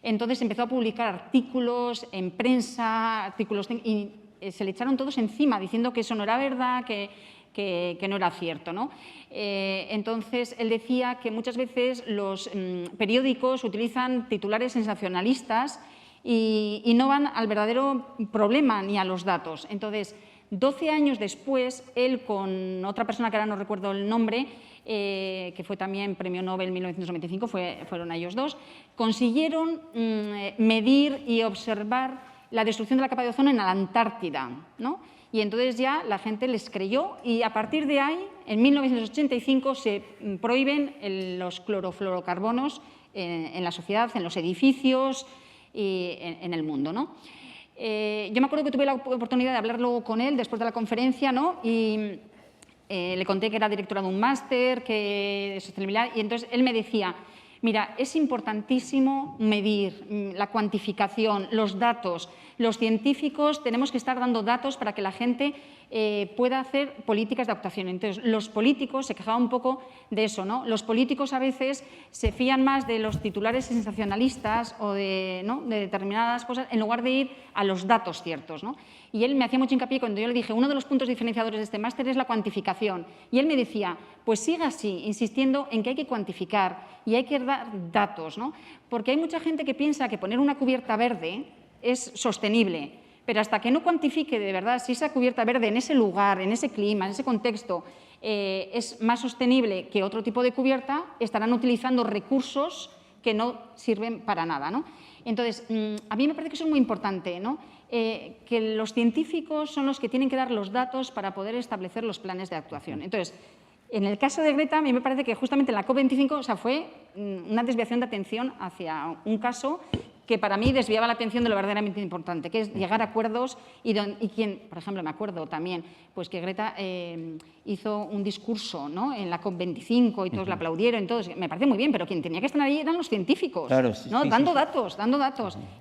Entonces empezó a publicar artículos en prensa, y se le echaron todos encima diciendo que eso no era verdad, que no era cierto, ¿no? Entonces él decía que muchas veces los periódicos utilizan titulares sensacionalistas y no van al verdadero problema ni a los datos. Entonces, 12 años después, él con otra persona que ahora no recuerdo el nombre, que fue también Premio Nobel 1995, fueron ellos dos, consiguieron medir y observar la destrucción de la capa de ozono en la Antártida, ¿no? Y entonces ya la gente les creyó y a partir de ahí, en 1985, se prohíben los clorofluorocarbonos en la sociedad, en los edificios y en el mundo, ¿no? Yo me acuerdo que tuve la oportunidad de hablar luego con él después de la conferencia, ¿no? Y le conté que era directora de un máster de sostenibilidad y entonces él me decía, mira, es importantísimo medir la cuantificación, los datos. Los científicos tenemos que estar dando datos para que la gente pueda hacer políticas de adaptación. Entonces, los políticos se quejaban un poco de eso, ¿no? Los políticos a veces se fían más de los titulares sensacionalistas o de determinadas cosas en lugar de ir a los datos ciertos, ¿no? Y él me hacía mucho hincapié cuando yo le dije, uno de los puntos diferenciadores de este máster es la cuantificación. Y él me decía, pues siga así, insistiendo en que hay que cuantificar y hay que dar datos, ¿no? Porque hay mucha gente que piensa que poner una cubierta verde es sostenible, pero hasta que no cuantifique de verdad si esa cubierta verde en ese lugar, en ese clima, en ese contexto, es más sostenible que otro tipo de cubierta, estarán utilizando recursos que no sirven para nada, ¿no? Entonces, a mí me parece que eso es muy importante, ¿no? Que los científicos son los que tienen que dar los datos para poder establecer los planes de actuación. Entonces, en el caso de Greta, a mí me parece que justamente en la COP25 o sea, fue una desviación de atención hacia un caso que para mí desviaba la atención de lo verdaderamente importante, que es llegar a acuerdos y quien, por ejemplo, me acuerdo también, pues que Greta hizo un discurso, ¿no? En la COP25 y todos la aplaudieron, entonces me parece muy bien, pero quien tenía que estar ahí eran los científicos, claro, ¿no? Dando datos.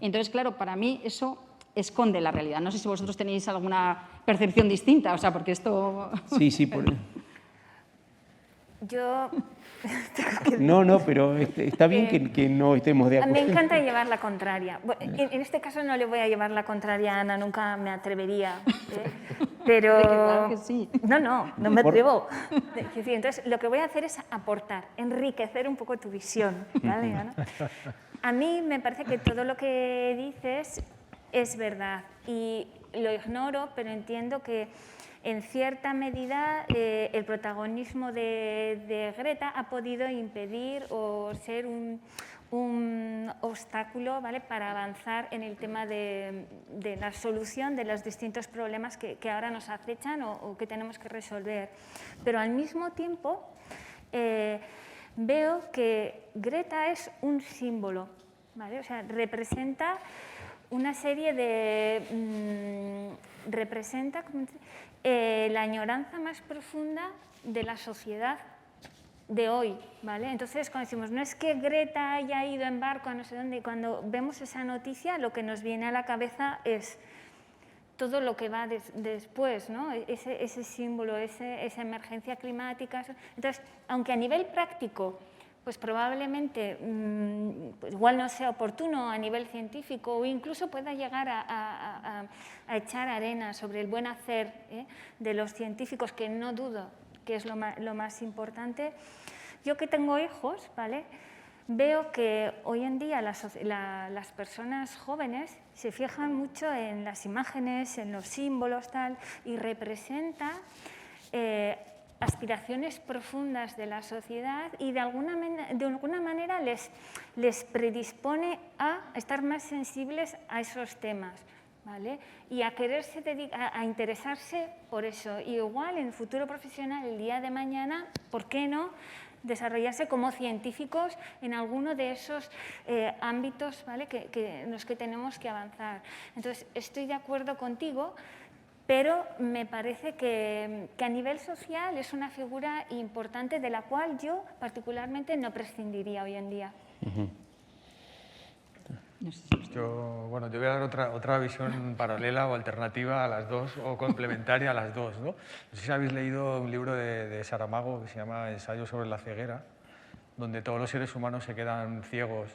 Entonces, claro, para mí eso esconde la realidad. No sé si vosotros tenéis alguna percepción distinta, o sea, porque esto... Sí, Yo... No, pero está bien que no estemos de acuerdo. Me encanta llevar la contraria. En este caso no le voy a llevar la contraria a Ana, nunca me atrevería. Pero... Claro que sí. No me atrevo. Entonces, lo que voy a hacer es aportar, enriquecer un poco tu visión, ¿vale, Ana? A mí me parece que todo lo que dices es verdad y lo ignoro, pero entiendo que en cierta medida el protagonismo de Greta ha podido impedir o ser un obstáculo, ¿vale? Para avanzar en el tema de la solución de los distintos problemas que ahora nos acechan o que tenemos que resolver. Pero al mismo tiempo veo que Greta es un símbolo, ¿vale? O sea, representa una serie de... representa la añoranza más profunda de la sociedad de hoy, ¿vale? Entonces, cuando decimos, no es que Greta haya ido en barco a no sé dónde, cuando vemos esa noticia, lo que nos viene a la cabeza es todo lo que va después, ¿no? Ese símbolo, esa emergencia climática. Entonces, aunque a nivel práctico pues probablemente pues igual no sea oportuno a nivel científico o incluso pueda llegar a echar arena sobre el buen hacer de los científicos, que no dudo que es lo más importante. Yo que tengo hijos, ¿vale?, veo que hoy en día las personas jóvenes se fijan mucho en las imágenes, en los símbolos, tal, y representa aspiraciones profundas de la sociedad y de alguna manera les predispone a estar más sensibles a esos temas, ¿vale?, y a quererse a interesarse por eso. Y igual en el futuro profesional, el día de mañana, ¿por qué no?, desarrollarse como científicos en alguno de esos ámbitos, ¿vale?, en los que tenemos que avanzar. Entonces, estoy de acuerdo contigo, pero me parece que a nivel social es una figura importante de la cual yo particularmente no prescindiría hoy en día. Yo voy a dar otra visión paralela o alternativa a las dos, o complementaria a las dos, ¿no? No sé si habéis leído un libro de Saramago que se llama Ensayo sobre la ceguera, donde todos los seres humanos se quedan ciegos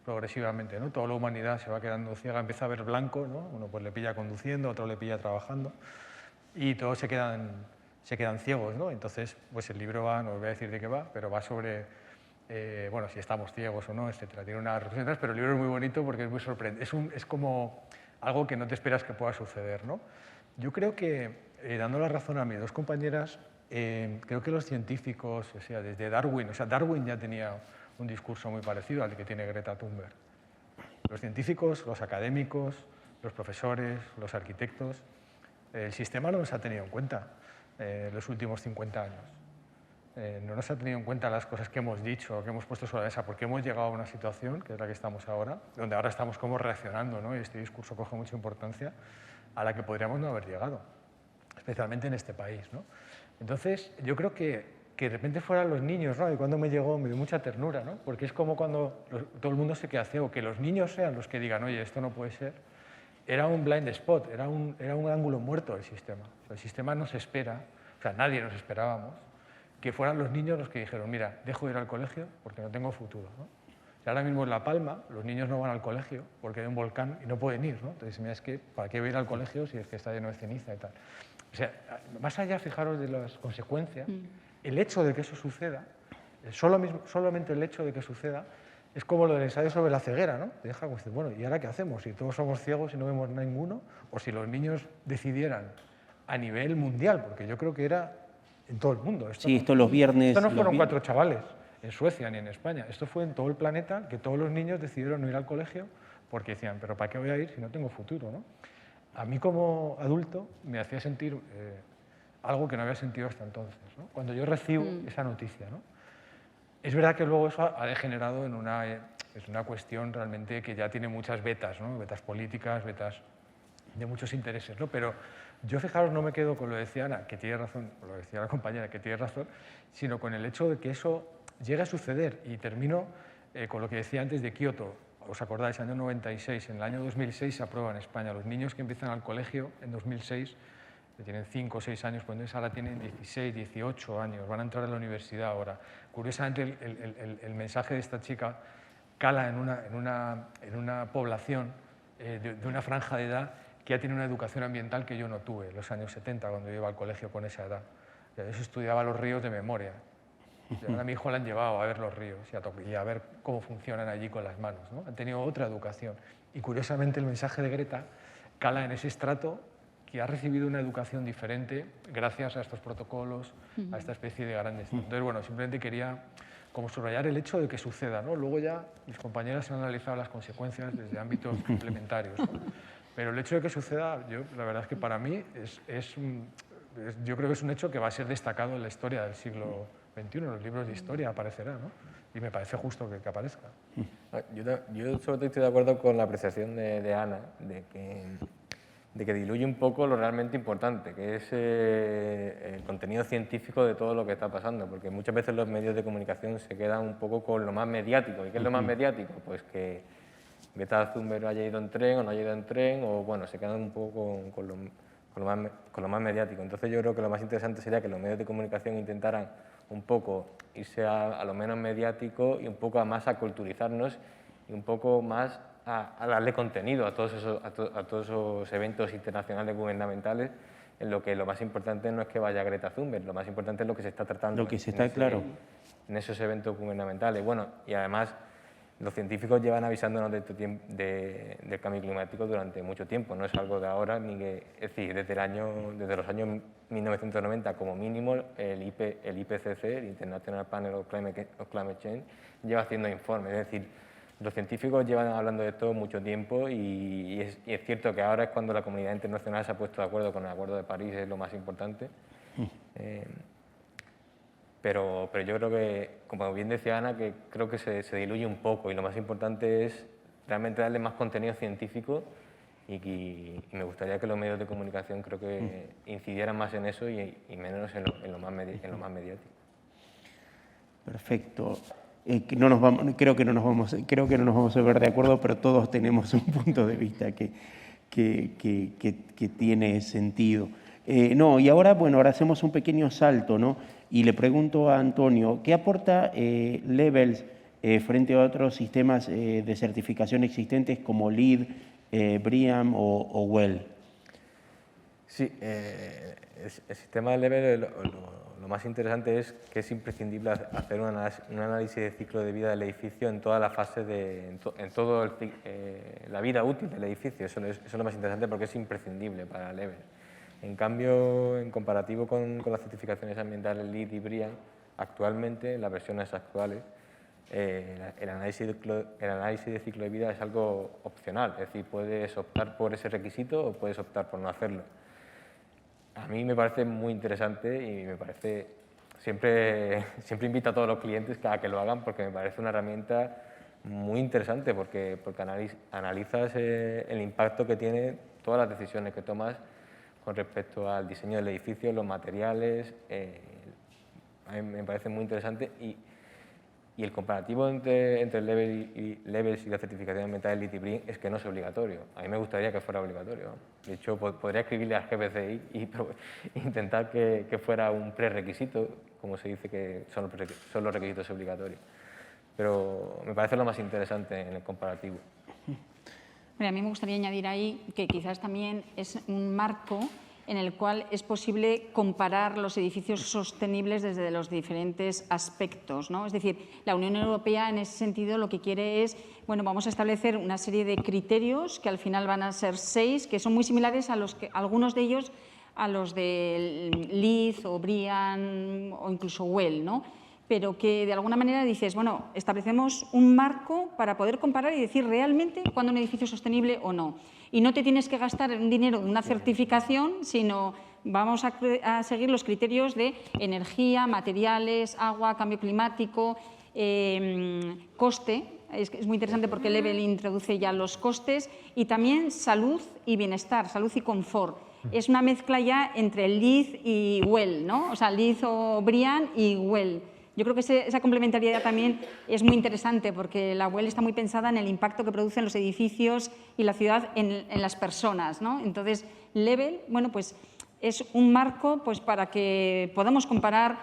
progresivamente, ¿no? Toda la humanidad se va quedando ciega, empieza a ver blanco, ¿no? Uno pues le pilla conduciendo, otro le pilla trabajando, y todos se quedan ciegos, ¿no? Entonces, pues el libro va, no os voy a decir de qué va, pero va sobre bueno, si estamos ciegos o no, etcétera. Tiene unas reflexiones, pero el libro es muy bonito porque es muy sorprendente. Es como algo que no te esperas que pueda suceder, ¿no? Yo creo que, dando la razón a mis dos compañeras, creo que los científicos, o sea, desde Darwin, Darwin ya tenía un discurso muy parecido al que tiene Greta Thunberg. Los científicos, los académicos, los profesores, los arquitectos, el sistema no nos ha tenido en cuenta los últimos 50 años. No nos ha tenido en cuenta las cosas que hemos dicho, que hemos puesto sobre la mesa, porque hemos llegado a una situación, que es la que estamos ahora, donde ahora estamos como reaccionando, ¿no? Y este discurso coge mucha importancia, a la que podríamos no haber llegado, especialmente en este país, ¿no? Entonces, yo creo que de repente fueran los niños, ¿no? Y cuando me llegó me dio mucha ternura, ¿no? Porque es como cuando todo el mundo se queda ciego, que los niños sean los que digan, oye, esto no puede ser, era un blind spot, era un ángulo muerto del sistema. El sistema nos espera, o sea, nadie nos esperábamos, que fueran los niños los que dijeron, mira, dejo de ir al colegio porque no tengo futuro, ¿no? O sea, ahora mismo en La Palma los niños no van al colegio porque hay un volcán y no pueden ir, ¿no? Entonces, mira, es que ¿para qué voy a ir al colegio si es que está lleno de ceniza y tal? O sea, más allá, fijaros, de las consecuencias, el hecho de que eso suceda, solamente el hecho de que suceda, es como lo del ensayo sobre la ceguera, ¿no? Te deja como decir, bueno, ¿y ahora qué hacemos? Si todos somos ciegos y no vemos ninguno, o si los niños decidieran a nivel mundial, porque yo creo que era en todo el mundo. Esto los viernes... Esto no fueron 4 chavales en Suecia ni en España. Esto fue en todo el planeta, que todos los niños decidieron no ir al colegio porque decían, pero ¿para qué voy a ir si no tengo futuro, ¿no? A mí como adulto me hacía sentir algo que no había sentido hasta entonces, ¿no? Cuando yo recibo esa noticia, ¿no? Es verdad que luego eso ha degenerado en una cuestión realmente que ya tiene muchas vetas, ¿no? Vetas políticas, vetas de muchos intereses, ¿no? Pero yo, fijaros, no me quedo con lo que decía Ana, que tiene razón, o lo que decía la compañera, que tiene razón, sino con el hecho de que eso llegue a suceder. Y termino con lo que decía antes de Kioto. ¿Os acordáis? Año 96, en el año 2006 se aprueba en España. Los niños que empiezan al colegio en 2006, que tienen 5 o 6 años, pues entonces ahora tienen 16, 18 años, van a entrar a la universidad ahora. Curiosamente, el mensaje de esta chica cala en una población de una franja de edad que ya tiene una educación ambiental que yo no tuve en los años 70, cuando yo iba al colegio con esa edad. Yo estudiaba los ríos de memoria. Ahora a mi hijo le han llevado a ver los ríos y a ver cómo funcionan allí con las manos, ¿no? Han tenido otra educación. Y curiosamente el mensaje de Greta cala en ese estrato que ha recibido una educación diferente gracias a estos protocolos, a esta especie de grandes... Entonces, bueno, simplemente quería como subrayar el hecho de que suceda, ¿no? Luego ya mis compañeras han analizado las consecuencias desde ámbitos complementarios, ¿no? Pero el hecho de que suceda, la verdad es que para mí yo creo que es un hecho que va a ser destacado en la historia del siglo XXI, en los libros de historia aparecerá, ¿no? Y me parece justo que aparezca. Yo sobre todo estoy de acuerdo con la apreciación de Ana, de que diluye un poco lo realmente importante, que es el contenido científico de todo lo que está pasando, porque muchas veces los medios de comunicación se quedan un poco con lo más mediático. ¿Y qué es lo más mediático? Pues que Greta Thunberg haya ido en tren o no haya ido en tren, o bueno, se quedan un poco con lo más mediático. Entonces yo creo que lo más interesante sería que los medios de comunicación intentaran un poco irse a lo menos mediático y un poco más a culturizarnos y un poco más a darle contenido a todos esos eventos internacionales gubernamentales, en lo que lo más importante no es que vaya Greta Thunberg, lo más importante es lo que se está tratando Lo que se está, claro, en esos eventos gubernamentales. Bueno, y además los científicos llevan avisándonos del cambio climático durante mucho tiempo, no es algo de ahora, es decir, desde los años 1990 como mínimo el IPCC, el International Panel of Climate Change, lleva haciendo informes, es decir, los científicos llevan hablando de esto mucho tiempo y es cierto que ahora es cuando la comunidad internacional se ha puesto de acuerdo con el Acuerdo de París, es lo más importante. Pero yo creo que, como bien decía Ana, que creo que se diluye un poco y lo más importante es realmente darle más contenido científico y me gustaría que los medios de comunicación creo que incidieran más en eso y menos en lo más mediático. Perfecto. Creo que no nos vamos a ver de acuerdo, pero todos tenemos un punto de vista que tiene sentido. Y ahora, ahora hacemos un pequeño salto, ¿no? Y le pregunto a Antonio, ¿qué aporta Levels frente a otros sistemas de certificación existentes como LEED, BREEAM o WELL? Sí, el sistema de Levels lo más interesante es que es imprescindible hacer un análisis de ciclo de vida del edificio en toda la fase en toda la vida útil del edificio. Eso es lo más interesante porque es imprescindible para Levels. En cambio, en comparativo con las certificaciones ambientales LEED y BREEAM, actualmente, en las versiones actuales, el análisis de ciclo de vida es algo opcional, es decir, puedes optar por ese requisito o puedes optar por no hacerlo. A mí me parece muy interesante y me parece, siempre invito a todos los clientes a que lo hagan porque me parece una herramienta muy interesante porque analizas el impacto que tiene todas las decisiones que tomas con respecto al diseño del edificio, los materiales. A mí me parece muy interesante y el comparativo entre Levels y la certificación ambiental LEED y BREEAM es que no es obligatorio. A mí me gustaría que fuera obligatorio. De hecho, podría escribirle al GPCI y intentar que fuera un prerequisito, como se dice que son los requisitos obligatorios. Pero me parece lo más interesante en el comparativo. A mí me gustaría añadir ahí que quizás también es un marco en el cual es posible comparar los edificios sostenibles desde los diferentes aspectos, ¿no? Es decir, la Unión Europea en ese sentido lo que quiere es, vamos a establecer una serie de criterios que al final van a ser 6, que son muy similares a algunos de ellos a los de LEED o BREEAM o incluso WELL, ¿no? Pero que de alguna manera dices, establecemos un marco para poder comparar y decir realmente cuándo un edificio es sostenible o no. Y no te tienes que gastar un dinero en una certificación, sino vamos a seguir los criterios de energía, materiales, agua, cambio climático, coste. Es muy interesante porque Level introduce ya los costes y también salud y bienestar, salud y confort. Es una mezcla ya entre LEED y WELL, ¿no? O sea, LEED o BREEAM y WELL. Yo creo que esa complementariedad también es muy interesante porque la WELL está muy pensada en el impacto que producen los edificios y la ciudad en las personas, ¿no? Entonces, Level, pues es un marco para que podamos comparar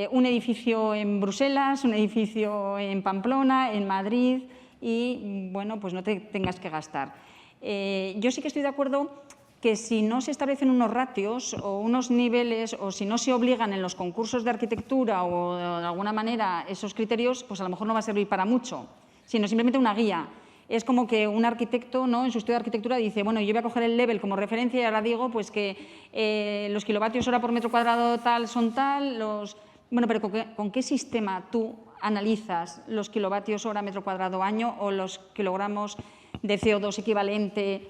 un edificio en Bruselas, un edificio en Pamplona, en Madrid y, pues no te tengas que gastar. Yo sí que estoy de acuerdo que si no se establecen unos ratios o unos niveles o si no se obligan en los concursos de arquitectura o de alguna manera esos criterios, pues a lo mejor no va a servir para mucho, sino simplemente una guía. Es como que un arquitecto, ¿no?, en su estudio de arquitectura dice, yo voy a coger el Level como referencia y ahora digo que los kilovatios hora por metro cuadrado tal son tal, pero ¿con qué sistema tú analizas los kilovatios hora metro cuadrado año o los kilogramos de CO2 equivalente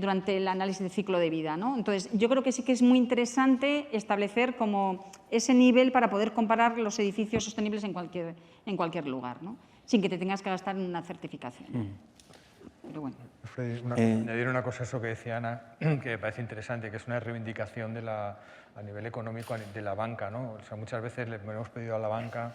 durante el análisis de ciclo de vida, ¿no? Entonces, yo creo que sí que es muy interesante establecer como ese nivel para poder comparar los edificios sostenibles en cualquier lugar, ¿no?, sin que te tengas que gastar en una certificación. Pero bueno. Añadir una cosa a eso que decía Ana, que me parece interesante, que es una reivindicación a nivel económico de la banca, ¿no? O sea, muchas veces le hemos pedido a la banca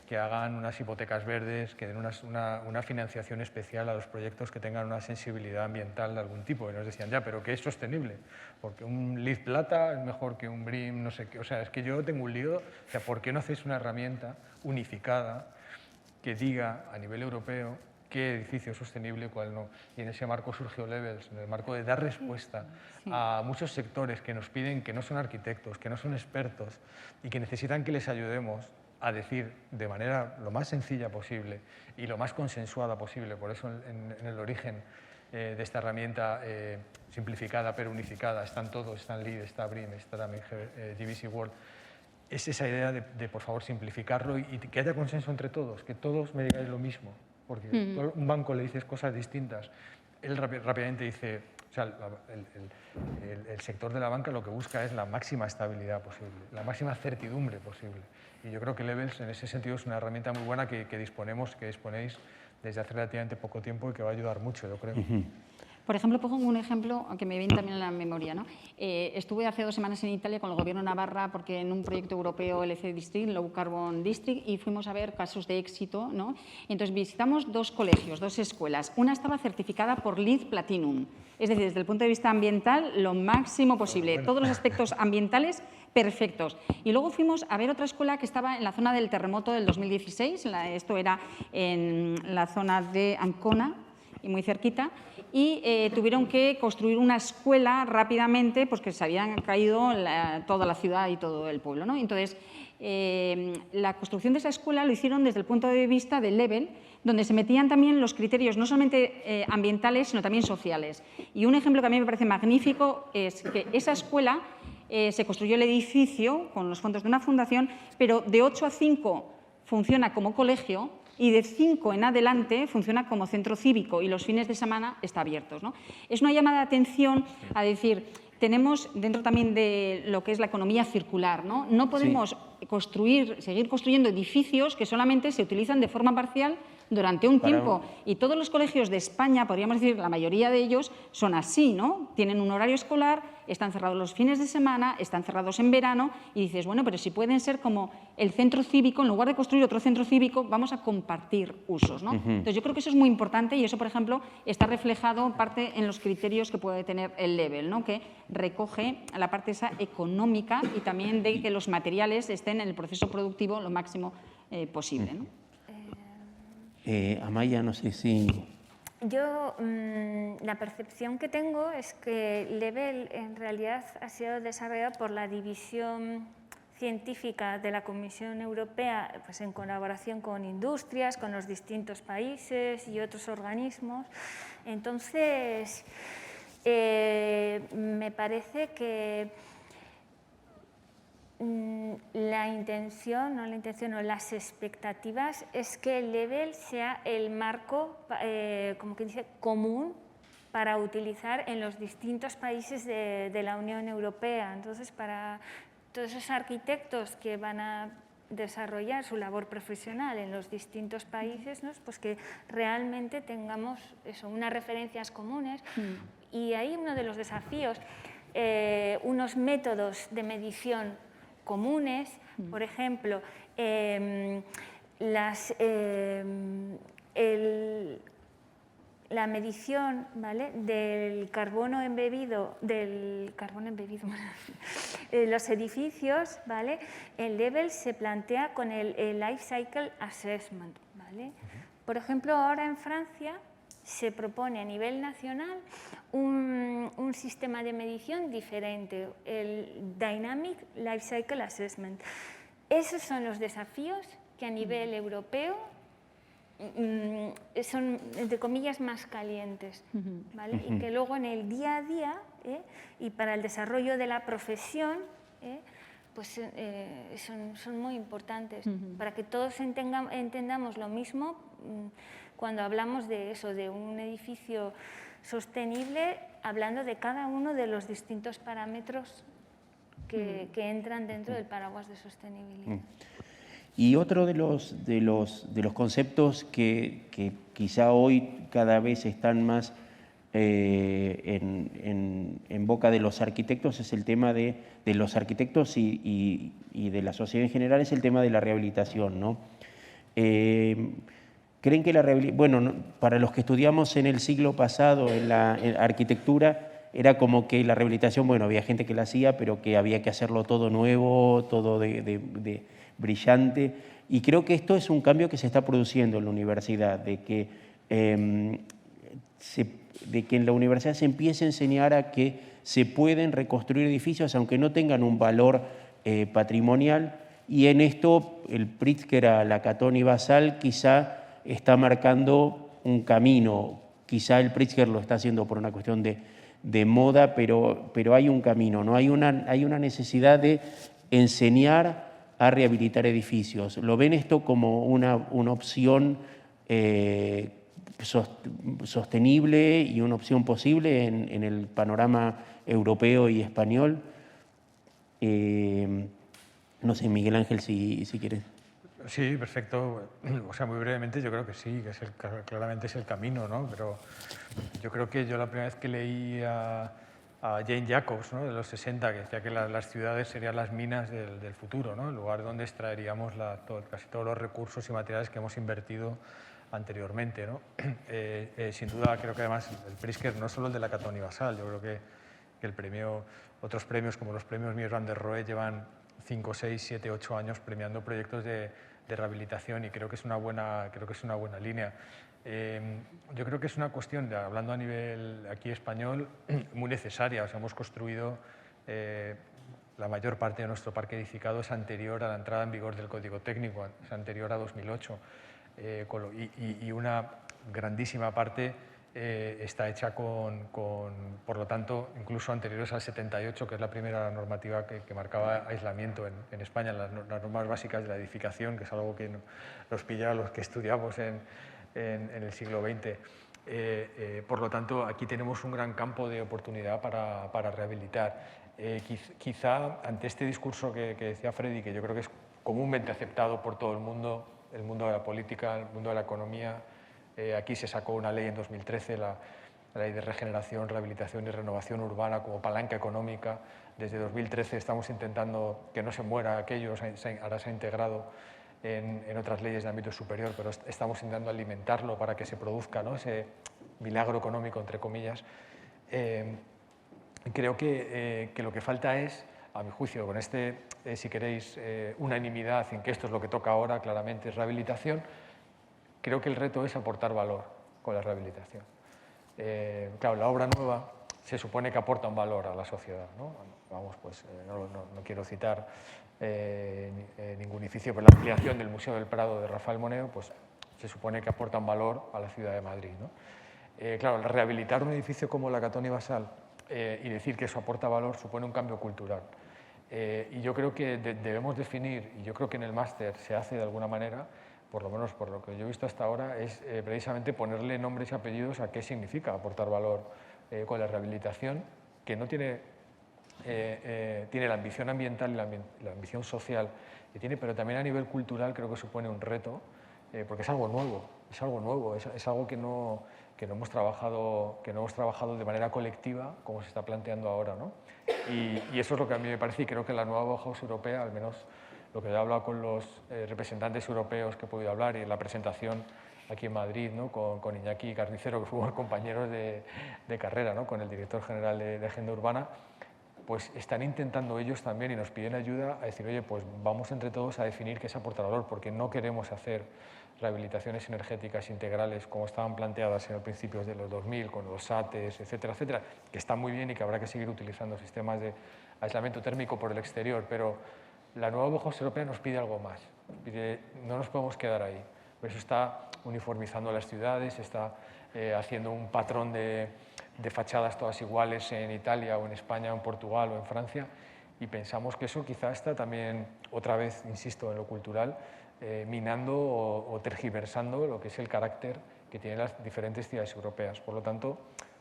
que hagan unas hipotecas verdes, que den una financiación especial a los proyectos que tengan una sensibilidad ambiental de algún tipo. Y nos decían, ya, pero ¿qué es sostenible? Porque un LEED plata es mejor que un BREEAM, no sé qué. O sea, es que yo tengo un lío. O sea, ¿por qué no hacéis una herramienta unificada que diga a nivel europeo qué edificio es sostenible y cuál no? Y en ese marco surgió Levels, en el marco de dar respuesta a muchos sectores que nos piden, que no son arquitectos, que no son expertos y que necesitan que les ayudemos a decir de manera lo más sencilla posible y lo más consensuada posible. Por eso en el origen de esta herramienta simplificada pero unificada están todos, están LEED, está BREEAM, está también GBC World. Es esa idea de por favor simplificarlo y que haya consenso entre todos, que todos me digáis lo mismo, porque un banco le dices cosas distintas, él rápidamente dice, o sea, el sector de la banca lo que busca es la máxima estabilidad posible, la máxima certidumbre posible. Y yo creo que Levels en ese sentido es una herramienta muy buena que disponéis desde hace relativamente poco tiempo y que va a ayudar mucho, yo creo. Por ejemplo, pongo un ejemplo que me viene también a la memoria, ¿no? Estuve hace 2 semanas en Italia con el Gobierno de Navarra porque en un proyecto europeo LC District, Low Carbon District, y fuimos a ver casos de éxito, ¿no? Entonces visitamos 2 colegios, 2 escuelas. Una estaba certificada por LEED Platinum, es decir, desde el punto de vista ambiental, lo máximo posible. Todos los aspectos ambientales perfectos. Y luego fuimos a ver otra escuela que estaba en la zona del terremoto del 2016, esto era en la zona de Ancona, y muy cerquita, y tuvieron que construir una escuela rápidamente porque se habían caído toda la ciudad y todo el pueblo, ¿no? Entonces, la construcción de esa escuela lo hicieron desde el punto de vista del Level, donde se metían también los criterios no solamente ambientales, sino también sociales. Y un ejemplo que a mí me parece magnífico es que esa escuela se construyó el edificio con los fondos de una fundación, pero de 8 a 5 funciona como colegio y de 5 en adelante funciona como centro cívico y los fines de semana está abiertos, ¿no? Es una llamada de atención a decir, tenemos dentro también de lo que es la economía circular, ¿no? No podemos seguir construyendo edificios que solamente se utilizan de forma parcial durante un tiempo. Y todos los colegios de España, podríamos decir, la mayoría de ellos son así, ¿no? Tienen un horario escolar, están cerrados los fines de semana, están cerrados en verano y dices, bueno, pero si pueden ser como el centro cívico, en lugar de construir otro centro cívico, vamos a compartir usos, ¿no? Entonces yo creo que eso es muy importante y eso, por ejemplo, está reflejado parte en los criterios que puede tener el Level, ¿no? Que recoge la parte esa económica y también de que los materiales estén en el proceso productivo lo máximo posible, ¿no? Amaya, no sé si... Yo, la percepción que tengo es que Level en realidad ha sido desarrollado por la división científica de la Comisión Europea, pues en colaboración con industrias, con los distintos países y otros organismos. Entonces, me parece que las expectativas es que el Level sea el marco, como que dice, común para utilizar en los distintos países de la Unión Europea. Entonces, para todos esos arquitectos que van a desarrollar su labor profesional en los distintos países, ¿no? Pues que realmente tengamos eso, unas referencias comunes. Y ahí uno de los desafíos, unos métodos de medición comunes, por ejemplo, la medición, ¿vale?, del carbono embebido, los edificios, ¿vale? El Level se plantea con el Life Cycle Assessment, ¿vale? Por ejemplo, ahora en Francia se propone a nivel nacional un sistema de medición diferente, el Dynamic Life Cycle Assessment. Esos son los desafíos que a nivel europeo son, entre comillas, más calientes, ¿vale? Y que luego en el día a día y para el desarrollo de la profesión pues, son muy importantes, para que todos entendamos lo mismo. Cuando hablamos de eso, de un edificio sostenible, hablando de cada uno de los distintos parámetros que entran dentro del paraguas de sostenibilidad. Y otro de los conceptos que quizá hoy cada vez están más en boca de los arquitectos es el tema de los arquitectos y de la sociedad en general, es el tema de la rehabilitación, ¿no? ¿Creen que la rehabilitación, bueno, para los que estudiamos en el siglo pasado en la arquitectura, era como que la rehabilitación, bueno, había gente que la hacía, pero que había que hacerlo todo nuevo, todo de brillante. Y creo que esto es un cambio que se está produciendo en la universidad, de que en la universidad se empiece a enseñar a que se pueden reconstruir edificios aunque no tengan un valor patrimonial, y en esto el Pritzker a Lacaton y Basal quizá está marcando un camino. Quizá el Pritzker lo está haciendo por una cuestión de moda, pero hay un camino, ¿no? Hay una necesidad de enseñar a rehabilitar edificios. ¿Lo ven esto como una opción sostenible y una opción posible en el panorama europeo y español? No sé, Miguel Ángel, si quieres. Sí, perfecto. O sea, muy brevemente yo creo que sí, que claramente es el camino, ¿no? Pero yo creo que yo la primera vez que leí a Jane Jacobs, ¿no?, de los 60, que decía que las ciudades serían las minas del futuro, ¿no?, el lugar donde extraeríamos casi todos los recursos y materiales que hemos invertido anteriormente, ¿no? Sin duda, creo que además el Pritzker, no solo el de Lacaton y Basal, yo creo que el premio, otros premios como los premios Mies van der Rohe llevan 5, 6, 7, 8 años premiando proyectos de rehabilitación, y creo que es una buena línea. Yo creo que es una cuestión, hablando a nivel aquí español, muy necesaria. O sea, hemos construido, la mayor parte de nuestro parque edificado es anterior a la entrada en vigor del Código Técnico, es anterior a 2008, y una grandísima parte está hecha por lo tanto, incluso anteriores al 78, que es la primera normativa que marcaba aislamiento en España, las normas básicas de la edificación, que es algo que nos pilla a los que estudiamos en el siglo XX. Por lo tanto, aquí tenemos un gran campo de oportunidad para rehabilitar. Quizá ante este discurso que decía Freddy, que yo creo que es comúnmente aceptado por todo el mundo de la política, el mundo de la economía, aquí se sacó una ley en 2013, la Ley de Regeneración, Rehabilitación y Renovación Urbana, como palanca económica. Desde 2013 estamos intentando que no se muera aquello, ahora se ha integrado en otras leyes de ámbito superior, pero estamos intentando alimentarlo para que se produzca, ¿no?, ese milagro económico, entre comillas. Creo que lo que falta es, a mi juicio, con si queréis, unanimidad en que esto es lo que toca ahora, claramente es rehabilitación. Creo que el reto es aportar valor con la rehabilitación. Claro, la obra nueva se supone que aporta un valor a la sociedad, ¿no? Vamos, pues no quiero citar ningún edificio, pero la ampliación del Museo del Prado de Rafael Moneo, pues se supone que aporta un valor a la ciudad de Madrid, ¿no? Claro, rehabilitar un edificio como Lacaton y Basal y decir que eso aporta valor supone un cambio cultural. Y yo creo que debemos definir, y yo creo que en el máster se hace de alguna manera, por lo menos por lo que yo he visto hasta ahora, es precisamente ponerle nombres y apellidos a qué significa aportar valor con la rehabilitación, que no tiene la ambición ambiental y la ambición social que tiene, pero también a nivel cultural creo que supone un reto, porque es algo nuevo, es algo que no hemos trabajado de manera colectiva como se está planteando ahora, ¿no? Y eso es lo que a mí me parece, y creo que la nueva Bauhaus europea, al menos lo que he hablado con los representantes europeos que he podido hablar, y en la presentación aquí en Madrid, ¿no?, con Iñaki Carnicero, que fuimos compañeros de carrera, ¿no?, con el director general de Agenda Urbana, pues están intentando ellos también, y nos piden ayuda a decir, oye, pues vamos entre todos a definir qué es aportar valor, porque no queremos hacer rehabilitaciones energéticas integrales como estaban planteadas en los principios de los 2000, con los SATES, etcétera, etcétera, que están muy bien y que habrá que seguir utilizando sistemas de aislamiento térmico por el exterior, pero la nueva Bauhaus europea nos pide algo más, no nos podemos quedar ahí. Por eso está uniformizando las ciudades, está haciendo un patrón de fachadas todas iguales en Italia o en España o en Portugal o en Francia, y pensamos que eso quizá está también, otra vez, insisto, en lo cultural, minando o tergiversando lo que es el carácter que tienen las diferentes ciudades europeas. Por lo tanto,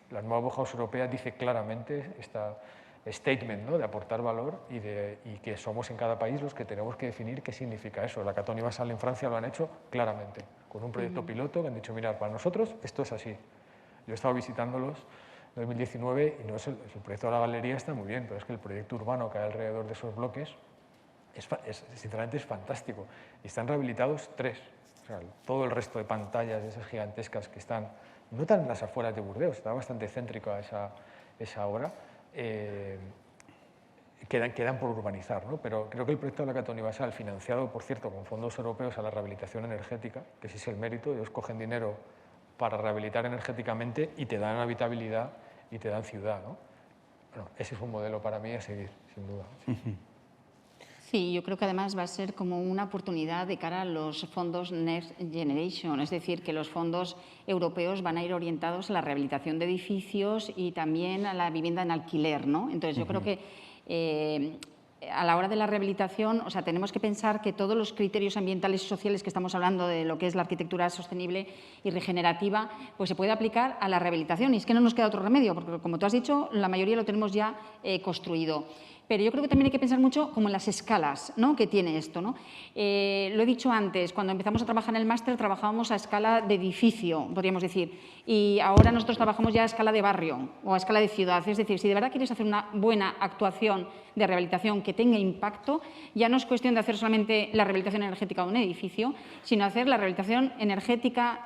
la nueva Bauhaus europea dice claramente esta statement, ¿no?, de aportar valor y que somos en cada país los que tenemos que definir qué significa eso. Lacaton y Basal en Francia lo han hecho claramente, con un proyecto piloto que han dicho, mirad, para nosotros esto es así. Yo he estado visitándolos en 2019 y no es el proyecto de la galería está muy bien, pero es que el proyecto urbano que hay alrededor de esos bloques sinceramente es fantástico. Y están rehabilitados 3 O sea, todo el resto de pantallas, de esas gigantescas que están, no tan en las afueras de Burdeos, está bastante céntrico a esa obra, quedan por urbanizar, ¿no? Pero creo que el proyecto de la Cata Universal, financiado, por cierto, con fondos europeos a la rehabilitación energética, que ese es el mérito, ellos cogen dinero para rehabilitar energéticamente y te dan habitabilidad y te dan ciudad, ¿no? Bueno, ese es un modelo para mí a seguir, sin duda. Sí, yo creo que además va a ser como una oportunidad de cara a los fondos Next Generation, es decir, que los fondos europeos van a ir orientados a la rehabilitación de edificios y también a la vivienda en alquiler, ¿no? Entonces, yo creo que a la hora de la rehabilitación, o sea, tenemos que pensar que todos los criterios ambientales y sociales que estamos hablando de lo que es la arquitectura sostenible y regenerativa, pues se puede aplicar a la rehabilitación. Y es que no nos queda otro remedio, porque como tú has dicho, la mayoría lo tenemos ya construido. Pero yo creo que también hay que pensar mucho como en las escalas, ¿no?, que tiene esto, ¿no? Lo he dicho antes, cuando empezamos a trabajar en el máster trabajábamos a escala de edificio, podríamos decir, y ahora nosotros trabajamos ya a escala de barrio o a escala de ciudad. Es decir, si de verdad quieres hacer una buena actuación de rehabilitación que tenga impacto, ya no es cuestión de hacer solamente la rehabilitación energética de un edificio, sino hacer la rehabilitación energética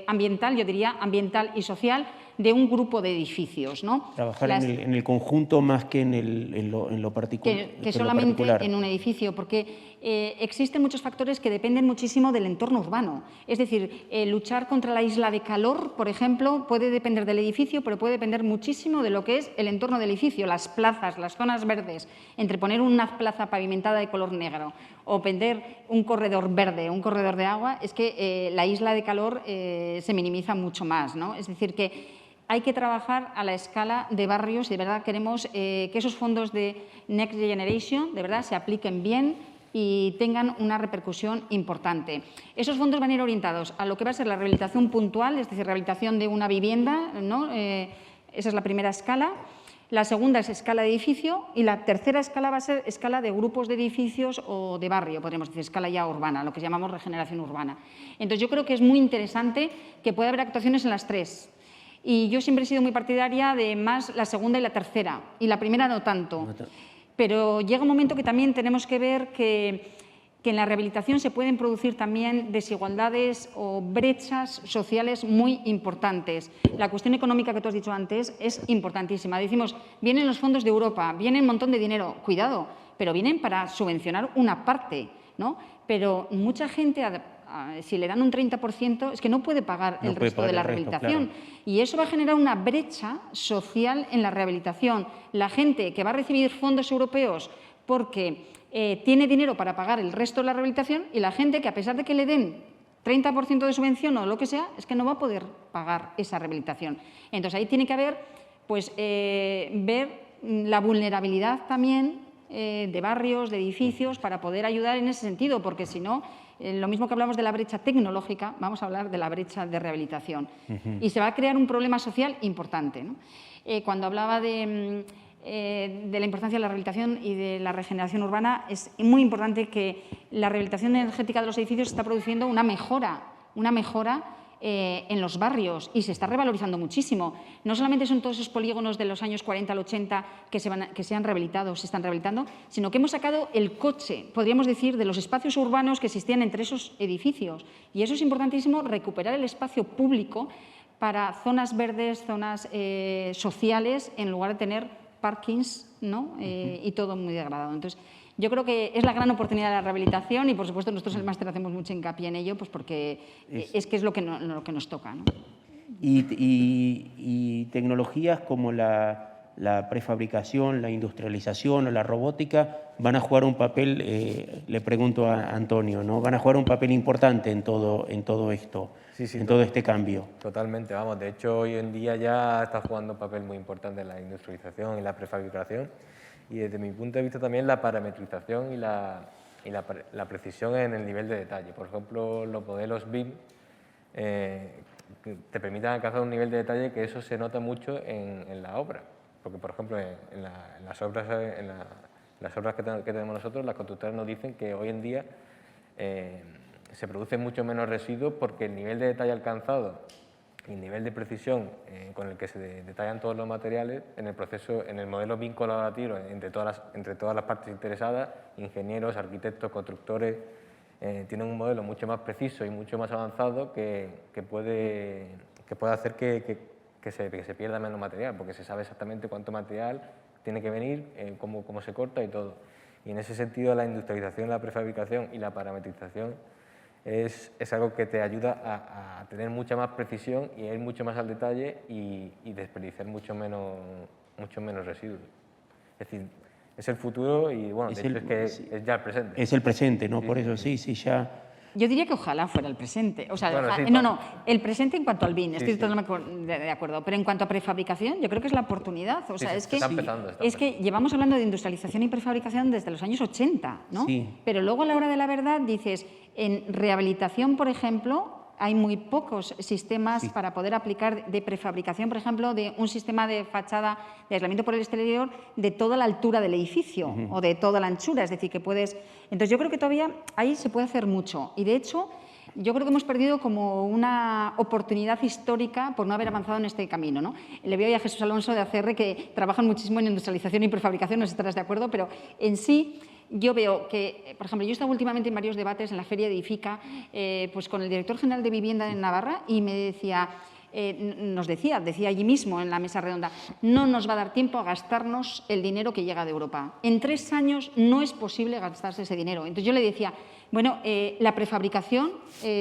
ambiental, yo diría ambiental y social, de un grupo de edificios, ¿no? Trabajar en el conjunto más que en lo particular. Que solamente en un edificio, porque existen muchos factores que dependen muchísimo del entorno urbano. Es decir, luchar contra la isla de calor, por ejemplo, puede depender del edificio, pero puede depender muchísimo de lo que es el entorno del edificio, las plazas, las zonas verdes. Entre poner una plaza pavimentada de color negro o poner un corredor verde, un corredor de agua, es que la isla de calor se minimiza mucho más, ¿no? Es decir, que hay que trabajar a la escala de barrios y de verdad queremos que esos fondos de Next Generation de verdad se apliquen bien y tengan una repercusión importante. Esos fondos van a ir orientados a lo que va a ser la rehabilitación puntual, es decir, rehabilitación de una vivienda, ¿no? Esa es la primera escala. La segunda es escala de edificio y la tercera escala va a ser escala de grupos de edificios o de barrio, podríamos decir, escala ya urbana, lo que llamamos regeneración urbana. Entonces, yo creo que es muy interesante que pueda haber actuaciones en las tres. Y yo siempre he sido muy partidaria de más la segunda y la tercera, y la primera no tanto. Pero llega un momento que también tenemos que ver que en la rehabilitación se pueden producir también desigualdades o brechas sociales muy importantes. La cuestión económica que tú has dicho antes es importantísima. Decimos, vienen los fondos de Europa, viene un montón de dinero, cuidado, pero vienen para subvencionar una parte, ¿no? Pero mucha gente, si le dan un 30%, es que no puede pagar el resto de la rehabilitación. Claro. Y eso va a generar una brecha social en la rehabilitación. La gente que va a recibir fondos europeos porque tiene dinero para pagar el resto de la rehabilitación y la gente que, a pesar de que le den 30% de subvención o lo que sea, es que no va a poder pagar esa rehabilitación. Entonces, ahí tiene que haber, pues, ver la vulnerabilidad también de barrios, de edificios, para poder ayudar en ese sentido, porque si no, lo mismo que hablamos de la brecha tecnológica, vamos a hablar de la brecha de rehabilitación. Y se va a crear un problema social importante, ¿no? Cuando hablaba de la importancia de la rehabilitación y de la regeneración urbana, es muy importante que la rehabilitación energética de los edificios está produciendo una mejora en los barrios y se está revalorizando muchísimo. No solamente son todos esos polígonos de los años 40 al 80 que se han rehabilitado, se están rehabilitando, sino que hemos sacado el coche, podríamos decir, de los espacios urbanos que existían entre esos edificios. Y eso es importantísimo, recuperar el espacio público para zonas verdes, zonas sociales, en lugar de tener parkings, ¿no? Y todo muy degradado. Entonces, yo creo que es la gran oportunidad de la rehabilitación y, por supuesto, nosotros en el máster hacemos mucho hincapié en ello, pues porque es que es lo que nos toca, ¿no? Y tecnologías como la prefabricación, la industrialización o la robótica van a jugar un papel, le pregunto a Antonio, ¿no? Van a jugar un papel importante en todo esto, en todo este cambio. Totalmente, vamos. De hecho, hoy en día ya está jugando un papel muy importante en la industrialización y la prefabricación. Y desde mi punto de vista también la parametrización y la precisión en el nivel de detalle. Por ejemplo, los modelos BIM te permiten alcanzar un nivel de detalle que eso se nota mucho en la obra. Porque, por ejemplo, en las obras que tenemos nosotros, las constructoras nos dicen que hoy en día se producen mucho menos residuos porque el nivel de detalle alcanzado y el nivel de precisión con el que se detallan todos los materiales en el proceso, en el modelo BIM colaborativo entre todas las partes interesadas, ingenieros, arquitectos, constructores, tienen un modelo mucho más preciso y mucho más avanzado que puede hacer que se pierda menos material, porque se sabe exactamente cuánto material tiene que venir, cómo se corta y todo. Y en ese sentido la industrialización, la prefabricación y la parametrización es algo que te ayuda a tener mucha más precisión y ir mucho más al detalle y desperdiciar mucho menos residuos. Es decir, es el futuro y bueno, de hecho es ya el presente. Es el presente, ¿no? Por eso sí, ya... Yo diría que ojalá fuera el presente. O sea, bueno, sí, no, el presente en cuanto al BIM, estoy sí. totalmente de acuerdo. Pero en cuanto a prefabricación, yo creo que es la oportunidad. O sea, es que está empezando. llevamos hablando de industrialización y prefabricación desde los años 80, ¿no? Sí. Pero luego a la hora de la verdad dices, en rehabilitación, por ejemplo, hay muy pocos sistemas para poder aplicar de prefabricación, por ejemplo, de un sistema de fachada de aislamiento por el exterior de toda la altura del edificio o de toda la anchura, es decir, que puedes... Entonces, yo creo que todavía ahí se puede hacer mucho y, de hecho, yo creo que hemos perdido como una oportunidad histórica por no haber avanzado en este camino, ¿no? Le veo a Jesús Alonso de ACR que trabajan muchísimo en industrialización y prefabricación, no sé si estarás de acuerdo, pero en sí... Yo veo que, por ejemplo, yo he estado últimamente en varios debates en la Feria de Edifica, pues con el director general de Vivienda en Navarra y me decía, decía allí mismo en la mesa redonda, no nos va a dar tiempo a gastarnos el dinero que llega de Europa. En 3 años no es posible gastarse ese dinero. Entonces yo le decía, bueno, la prefabricación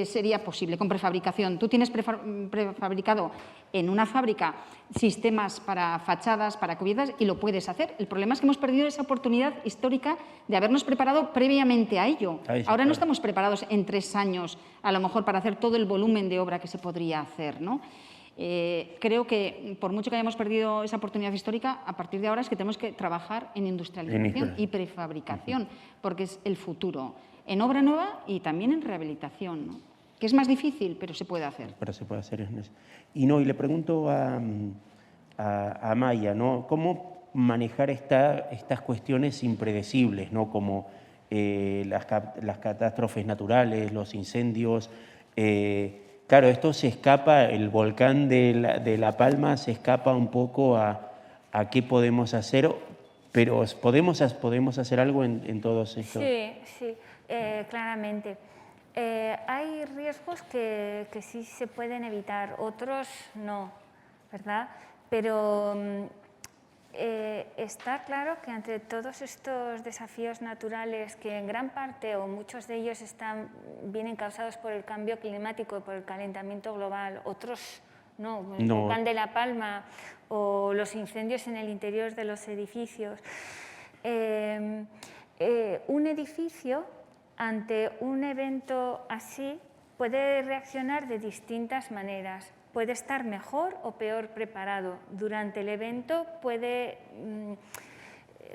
sería posible, con prefabricación. Tú tienes prefabricado en una fábrica sistemas para fachadas, para cubiertas y lo puedes hacer. El problema es que hemos perdido esa oportunidad histórica de habernos preparado previamente a ello. Ahora no estamos preparados en 3 años, a lo mejor, para hacer todo el volumen de obra que se podría hacer, ¿no? Creo que, por mucho que hayamos perdido esa oportunidad histórica, a partir de ahora es que tenemos que trabajar en industrialización y prefabricación, porque es el futuro, en obra nueva y también en rehabilitación, ¿no? Que es más difícil, pero se puede hacer. Pero se puede hacer. Y le pregunto a Maya, ¿no? ¿Cómo manejar estas cuestiones impredecibles, ¿no? Como las catástrofes naturales, los incendios? Claro, esto se escapa, el volcán de La Palma se escapa un poco a qué podemos hacer, pero ¿podemos hacer algo en todos estos? Sí, claramente. Hay riesgos que sí se pueden evitar, otros no, ¿verdad? Pero está claro que ante todos estos desafíos naturales, que en gran parte o muchos de ellos vienen causados por el cambio climático y por el calentamiento global, otros no, el volcán de La Palma o los incendios en el interior de los edificios. Un edificio ante un evento así puede reaccionar de distintas maneras. Puede estar mejor o peor preparado. Durante el evento puede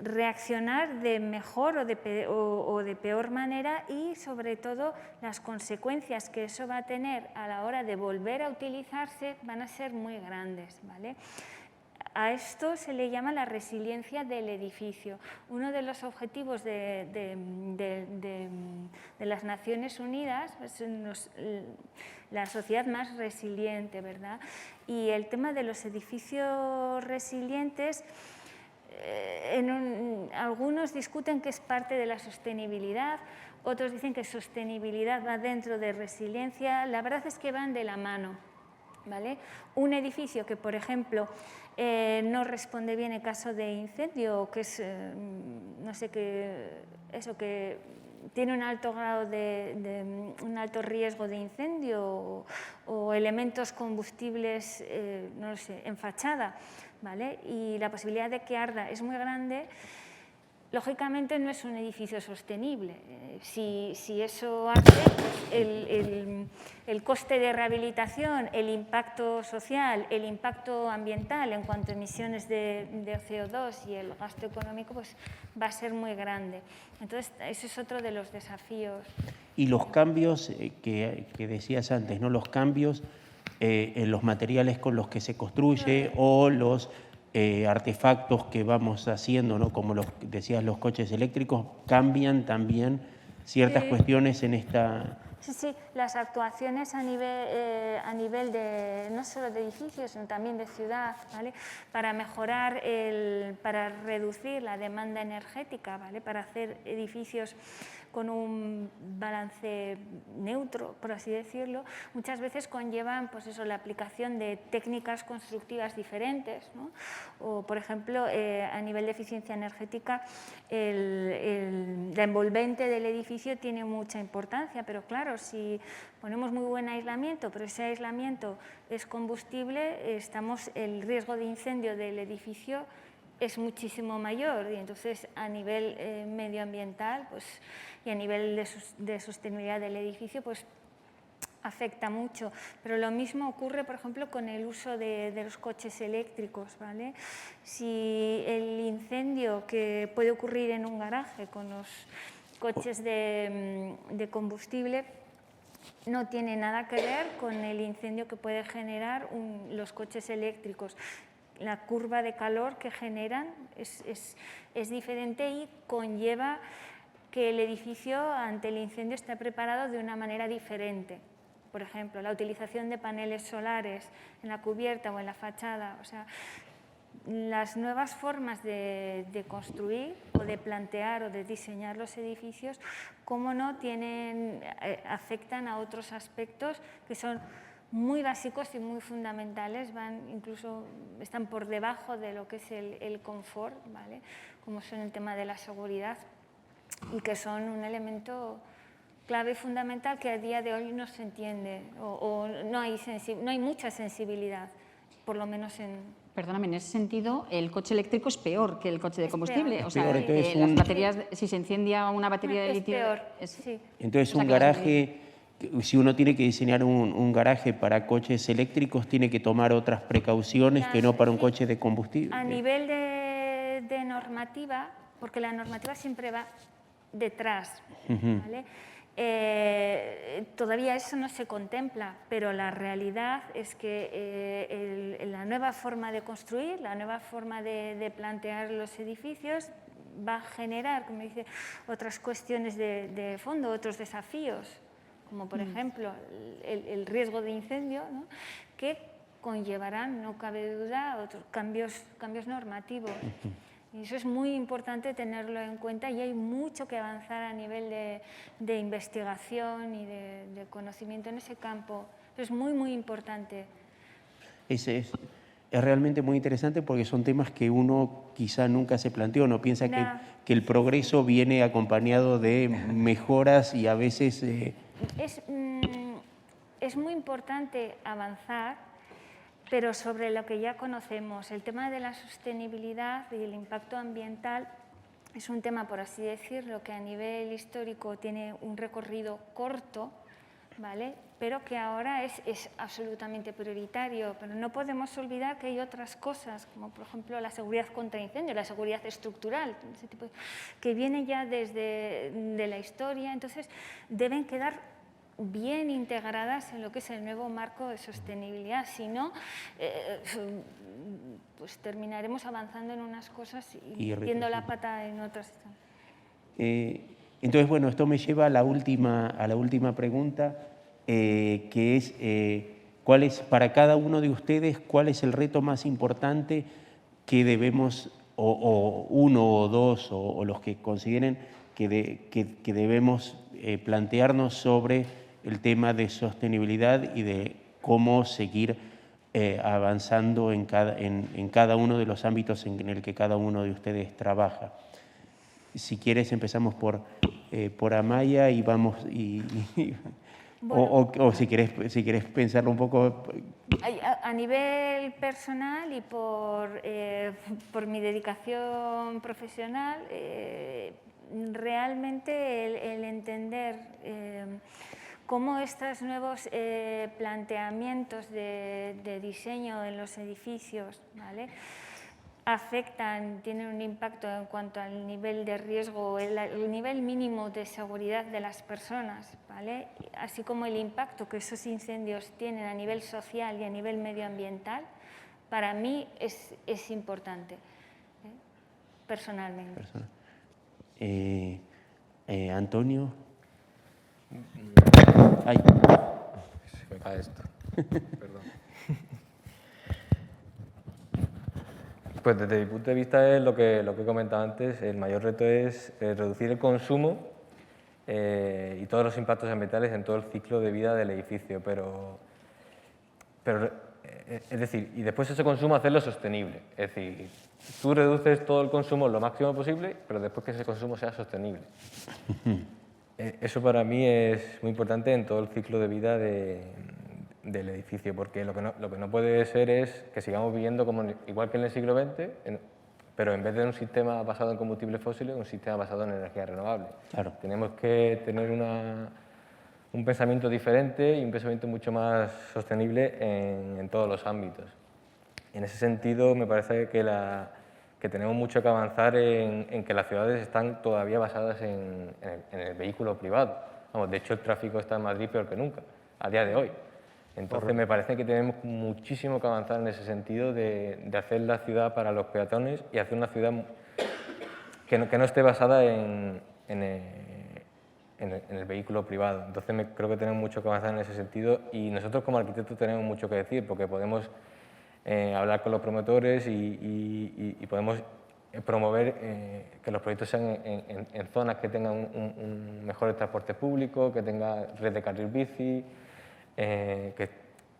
reaccionar de mejor o de peor manera y, sobre todo, las consecuencias que eso va a tener a la hora de volver a utilizarse van a ser muy grandes, ¿vale? A esto se le llama la resiliencia del edificio. Uno de los objetivos de las Naciones Unidas es la sociedad más resiliente, ¿verdad? Y el tema de los edificios resilientes, algunos discuten que es parte de la sostenibilidad, otros dicen que sostenibilidad va dentro de resiliencia. La verdad es que van de la mano, ¿vale? Un edificio que, por ejemplo, no responde bien en caso de incendio, que es, no sé qué, eso que tiene un alto grado un alto riesgo de incendio o elementos combustibles, no lo sé, en fachada, ¿vale? Y la posibilidad de que arda es muy grande. Lógicamente no es un edificio sostenible. Si eso arde, el coste de rehabilitación, el impacto social, el impacto ambiental en cuanto a emisiones de CO2 y el gasto económico, pues va a ser muy grande. Entonces, ese es otro de los desafíos. Y los cambios que decías antes, ¿no? Los cambios en los materiales con los que se construye o los artefactos que vamos haciendo, ¿no? Como decías, los coches eléctricos, cambian también ciertas cuestiones en esta... Sí, las actuaciones a nivel de, no solo de edificios, sino también de ciudad, ¿vale? Para mejorar, para reducir la demanda energética, ¿vale? Para hacer edificios con un balance neutro, por así decirlo, muchas veces conllevan pues eso, la aplicación de técnicas constructivas diferentes, ¿no? O, por ejemplo, a nivel de eficiencia energética, la envolvente del edificio tiene mucha importancia, pero claro, si ponemos muy buen aislamiento, pero ese aislamiento es combustible, el riesgo de incendio del edificio es muchísimo mayor y entonces a nivel medioambiental pues, y a nivel de sostenibilidad del edificio pues afecta mucho, pero lo mismo ocurre, por ejemplo, con el uso de los coches eléctricos, ¿vale? Si el incendio que puede ocurrir en un garaje con los coches de combustible no tiene nada que ver con el incendio que puede generar los coches eléctricos. La curva de calor que generan es diferente y conlleva que el edificio ante el incendio esté preparado de una manera diferente. Por ejemplo, la utilización de paneles solares en la cubierta o en la fachada. O sea, las nuevas formas de construir o de plantear o de diseñar los edificios, cómo no, afectan a otros aspectos que son muy básicos y muy fundamentales, están por debajo de lo que es el confort, ¿vale? Como son el tema de la seguridad y que son un elemento clave y fundamental que a día de hoy no se entiende o no hay mucha sensibilidad, por lo menos en... Perdóname, en ese sentido, el coche eléctrico es peor que el coche de combustible. Peor. O sea, las baterías, si se incendia una batería de litio... Sí. Entonces, un garaje, si uno tiene que diseñar un garaje para coches eléctricos, tiene que tomar otras precauciones que no para un coche de combustible. A nivel de normativa, porque la normativa siempre va detrás, ¿vale? Todavía eso no se contempla, pero la realidad es que la nueva forma de construir, la nueva forma de plantear los edificios va a generar, como dice, otras cuestiones de fondo, otros desafíos, como por ejemplo el riesgo de incendio, ¿no? Que conllevarán, no cabe duda, otros cambios normativos. Y eso es muy importante tenerlo en cuenta y hay mucho que avanzar a nivel de investigación y de conocimiento en ese campo. Es muy, muy importante. Es realmente muy interesante porque son temas que uno quizá nunca se planteó, no piensa que el progreso viene acompañado de mejoras y a veces... Es muy importante avanzar, pero sobre lo que ya conocemos. El tema de la sostenibilidad y el impacto ambiental es un tema, por así decirlo, que a nivel histórico tiene un recorrido corto, ¿vale? Pero que ahora es absolutamente prioritario. Pero no podemos olvidar que hay otras cosas, como por ejemplo la seguridad contra incendio, la seguridad estructural, ese tipo que viene ya desde la historia, entonces deben quedar bien integradas en lo que es el nuevo marco de sostenibilidad, si no, pues terminaremos avanzando en unas cosas y metiendo la pata en otras. Entonces, bueno, esto me lleva a la última pregunta, que es, ¿cuál es, para cada uno de ustedes, cuál es el reto más importante que debemos, o uno o dos, o los que consideren que debemos plantearnos sobre el tema de sostenibilidad y de cómo seguir avanzando en cada uno de los ámbitos en el que cada uno de ustedes trabaja? Si quieres, empezamos por Amaya y vamos... Bueno, o si quieres pensarlo un poco... A nivel personal y por mi dedicación profesional, realmente el entender cómo estos nuevos planteamientos de diseño en los edificios, ¿vale?, afectan, tienen un impacto en cuanto al nivel de riesgo, el nivel mínimo de seguridad de las personas, ¿vale?, así como el impacto que esos incendios tienen a nivel social y a nivel medioambiental, para mí es importante, personalmente. Antonio. Ay. Se me cae esto. Perdón. Pues desde mi punto de vista es lo que he comentado antes, el mayor reto es reducir el consumo y todos los impactos ambientales en todo el ciclo de vida del edificio, pero es decir, y después ese consumo hacerlo sostenible, es decir, tú reduces todo el consumo lo máximo posible, pero después que ese consumo sea sostenible. Eso para mí es muy importante en todo el ciclo de vida del edificio, porque lo que no puede ser es que sigamos viviendo como, igual que en el siglo XX, pero en vez de un sistema basado en combustibles fósiles, un sistema basado en energías renovables. Claro. Tenemos que tener un pensamiento diferente y un pensamiento mucho más sostenible en todos los ámbitos. En ese sentido, me parece que tenemos mucho que avanzar en que las ciudades están todavía basadas en el vehículo privado. Vamos, de hecho, el tráfico está en Madrid peor que nunca, a día de hoy. Entonces, me parece que tenemos muchísimo que avanzar en ese sentido de hacer la ciudad para los peatones y hacer una ciudad que no esté basada en el vehículo privado. Entonces, creo que tenemos mucho que avanzar en ese sentido y nosotros como arquitectos tenemos mucho que decir porque podemos hablar con los promotores y podemos promover que los proyectos sean en zonas que tengan un mejor transporte público, que tenga red de carril bici, es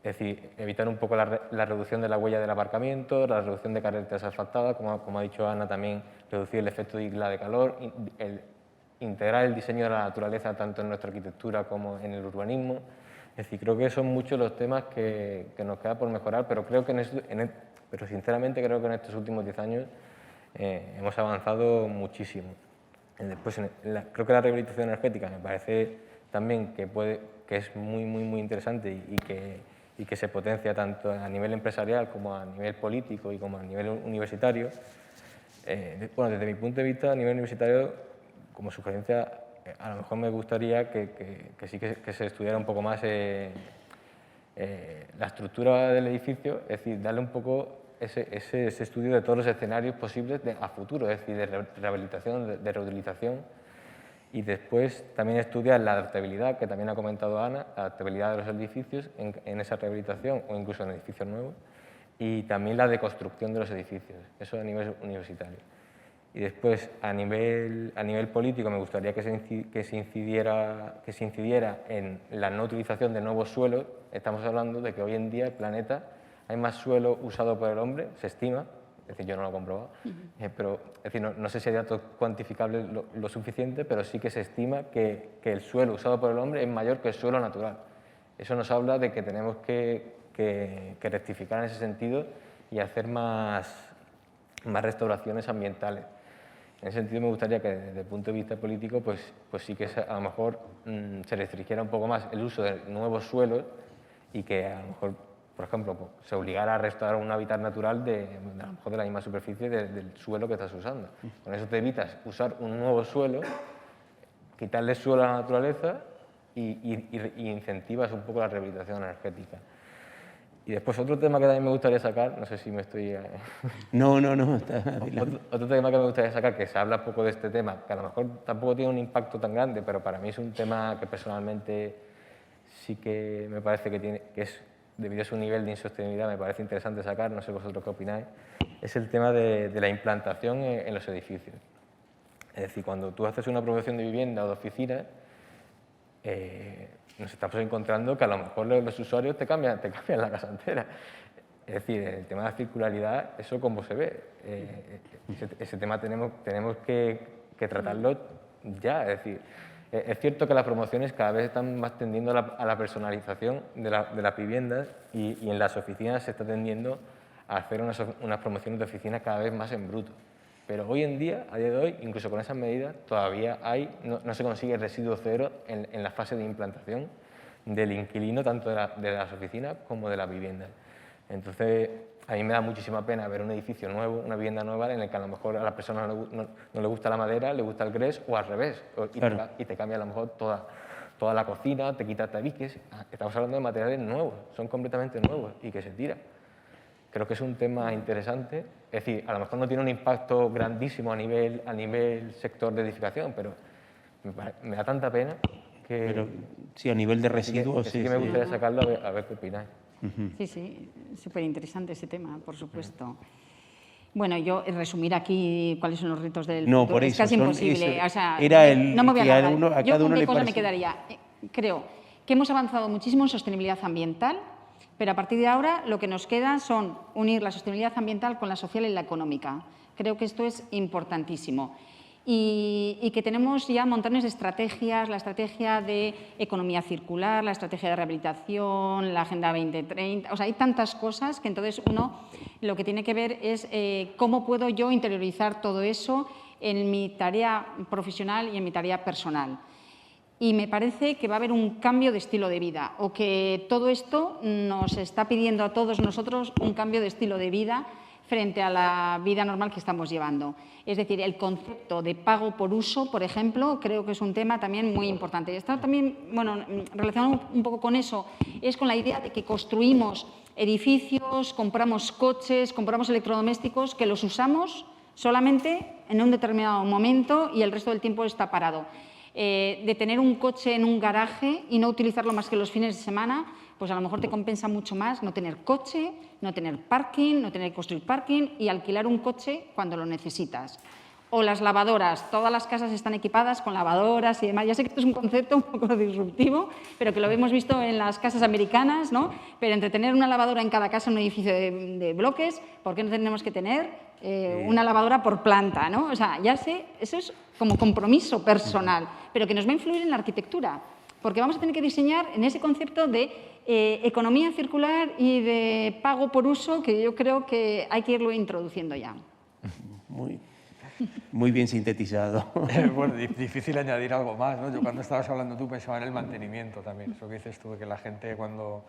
decir, evitar un poco la reducción de la huella del aparcamiento, la reducción de carreteras asfaltadas, como ha dicho Ana también, reducir el efecto de isla de calor, integrar el diseño de la naturaleza tanto en nuestra arquitectura como en el urbanismo. Es decir, creo que son muchos los temas que nos queda por mejorar, pero creo que pero sinceramente creo que en estos últimos 10 años hemos avanzado muchísimo. Después, creo que la rehabilitación energética me parece también que es muy interesante y que se potencia tanto a nivel empresarial como a nivel político y como a nivel universitario. Bueno, desde mi punto de vista, a nivel universitario, como sugerencia, a lo mejor me gustaría que sí que se estudiara un poco más la estructura del edificio, es decir, darle un poco ese estudio de todos los escenarios posibles a futuro, es decir, de rehabilitación, de reutilización, y después también estudiar la adaptabilidad, que también ha comentado Ana, la adaptabilidad de los edificios en esa rehabilitación o incluso en edificios nuevos, y también la deconstrucción de los edificios, eso a nivel universitario. Y después, a nivel político, me gustaría que se incidiera en la no utilización de nuevos suelos. Estamos hablando de que hoy en día el planeta hay más suelo usado por el hombre, se estima, es decir, yo no lo he comprobado, pero es decir, no sé si hay datos cuantificables lo suficiente, pero sí que se estima que el suelo usado por el hombre es mayor que el suelo natural. Eso nos habla de que tenemos que rectificar en ese sentido y hacer más restauraciones ambientales. En ese sentido, me gustaría que desde el punto de vista político, pues sí que a lo mejor se restringiera un poco más el uso de nuevos suelos y que a lo mejor, por ejemplo, se obligara a restaurar un hábitat natural a lo mejor de la misma superficie del suelo que estás usando. Con eso te evitas usar un nuevo suelo, quitarle suelo a la naturaleza y incentivas un poco la rehabilitación energética. Y después otro tema que también me gustaría sacar, no sé si me estoy... No, está otro tema que me gustaría sacar, que se habla poco de este tema, que a lo mejor tampoco tiene un impacto tan grande, pero para mí es un tema que personalmente sí que me parece que es, debido a su nivel de insostenibilidad, me parece interesante sacar, no sé vosotros qué opináis, es el tema de la implantación en los edificios. Es decir, cuando tú haces una promoción de vivienda o de oficina, nos estamos encontrando que a lo mejor los usuarios te cambian la casa entera. Es decir, el tema de la circularidad, eso cómo se ve. Ese tema tenemos que tratarlo ya. Es decir, es cierto que las promociones cada vez están más tendiendo a la personalización de las viviendas y en las oficinas se está tendiendo a hacer unas promociones de oficinas cada vez más en bruto. Pero hoy en día, a día de hoy, incluso con esas medidas, todavía no se consigue el residuo cero en la fase de implantación del inquilino, tanto de las oficinas como de las viviendas. Entonces, a mí me da muchísima pena ver un edificio nuevo, una vivienda nueva, en el que a lo mejor a la persona no le gusta la madera, le gusta el grés, o al revés, y te cambia a lo mejor toda la cocina, te quita tabiques. Estamos hablando de materiales nuevos, son completamente nuevos y que se tiran. Creo que es un tema interesante, es decir, a lo mejor no tiene un impacto grandísimo a nivel sector de edificación, pero me da tanta pena Pero sí, a nivel de residuos... Sí que me gustaría sacarlo a ver qué opináis. Sí, sí, súper interesante ese tema, por supuesto. Bueno, yo resumir aquí cuáles son los retos del futuro por es eso, casi imposible. eso, o sea, era el no me voy a que alargar. a Yo cada con uno qué le cosa me parece... quedaría. Creo que hemos avanzado muchísimo en sostenibilidad ambiental, pero a partir de ahora lo que nos queda son unir la sostenibilidad ambiental con la social y la económica. Creo que esto es importantísimo. Y que tenemos ya montones de estrategias, la estrategia de economía circular, la estrategia de rehabilitación, la Agenda 2030, o sea, hay tantas cosas que entonces uno lo que tiene que ver es cómo puedo yo interiorizar todo eso en mi tarea profesional y en mi tarea personal. Y me parece que va a haber un cambio de estilo de vida o que todo esto nos está pidiendo a todos nosotros un cambio de estilo de vida frente a la vida normal que estamos llevando. Es decir, el concepto de pago por uso, por ejemplo, creo que es un tema también muy importante. Y está también, bueno, relacionado un poco con eso, es con la idea de que construimos edificios, compramos coches, compramos electrodomésticos, que los usamos solamente en un determinado momento y el resto del tiempo está parado. De tener un coche en un garaje y no utilizarlo más que los fines de semana, pues a lo mejor te compensa mucho más no tener coche, no tener parking, no tener que construir parking y alquilar un coche cuando lo necesitas. O las lavadoras, todas las casas están equipadas con lavadoras y demás. Ya sé que esto es un concepto un poco disruptivo, pero que lo hemos visto en las casas americanas, ¿no? Pero entre tener una lavadora en cada casa en un edificio de bloques, ¿por qué no tenemos que tener una lavadora por planta, ¿no? O sea, ya sé, eso es como compromiso personal, pero que nos va a influir en la arquitectura, porque vamos a tener que diseñar en ese concepto de economía circular y de pago por uso, que yo creo que hay que irlo introduciendo ya. Muy bien sintetizado. Bueno, difícil añadir algo más, ¿no? Yo cuando estabas hablando tú pensaba en el mantenimiento también. Eso que dices tú, que la gente o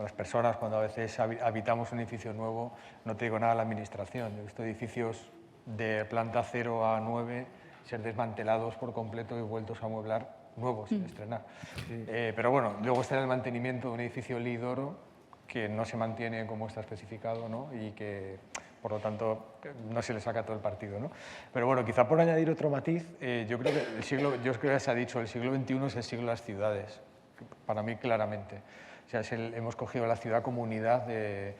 las personas cuando a veces habitamos un edificio nuevo, no te digo nada de la administración. Yo he visto edificios de planta 0 a 9 ser desmantelados por completo y vueltos a amueblar nuevos, sin estrenar. Sí. Pero bueno, luego está el mantenimiento de un edificio Lidoro que no se mantiene como está especificado, ¿no? Y que por lo tanto no se le saca todo el partido, ¿no? Pero bueno, quizá por añadir otro matiz, yo creo que ya se ha dicho, el siglo XXI es el siglo de las ciudades, para mí claramente. O sea, hemos cogido la ciudad como unidad de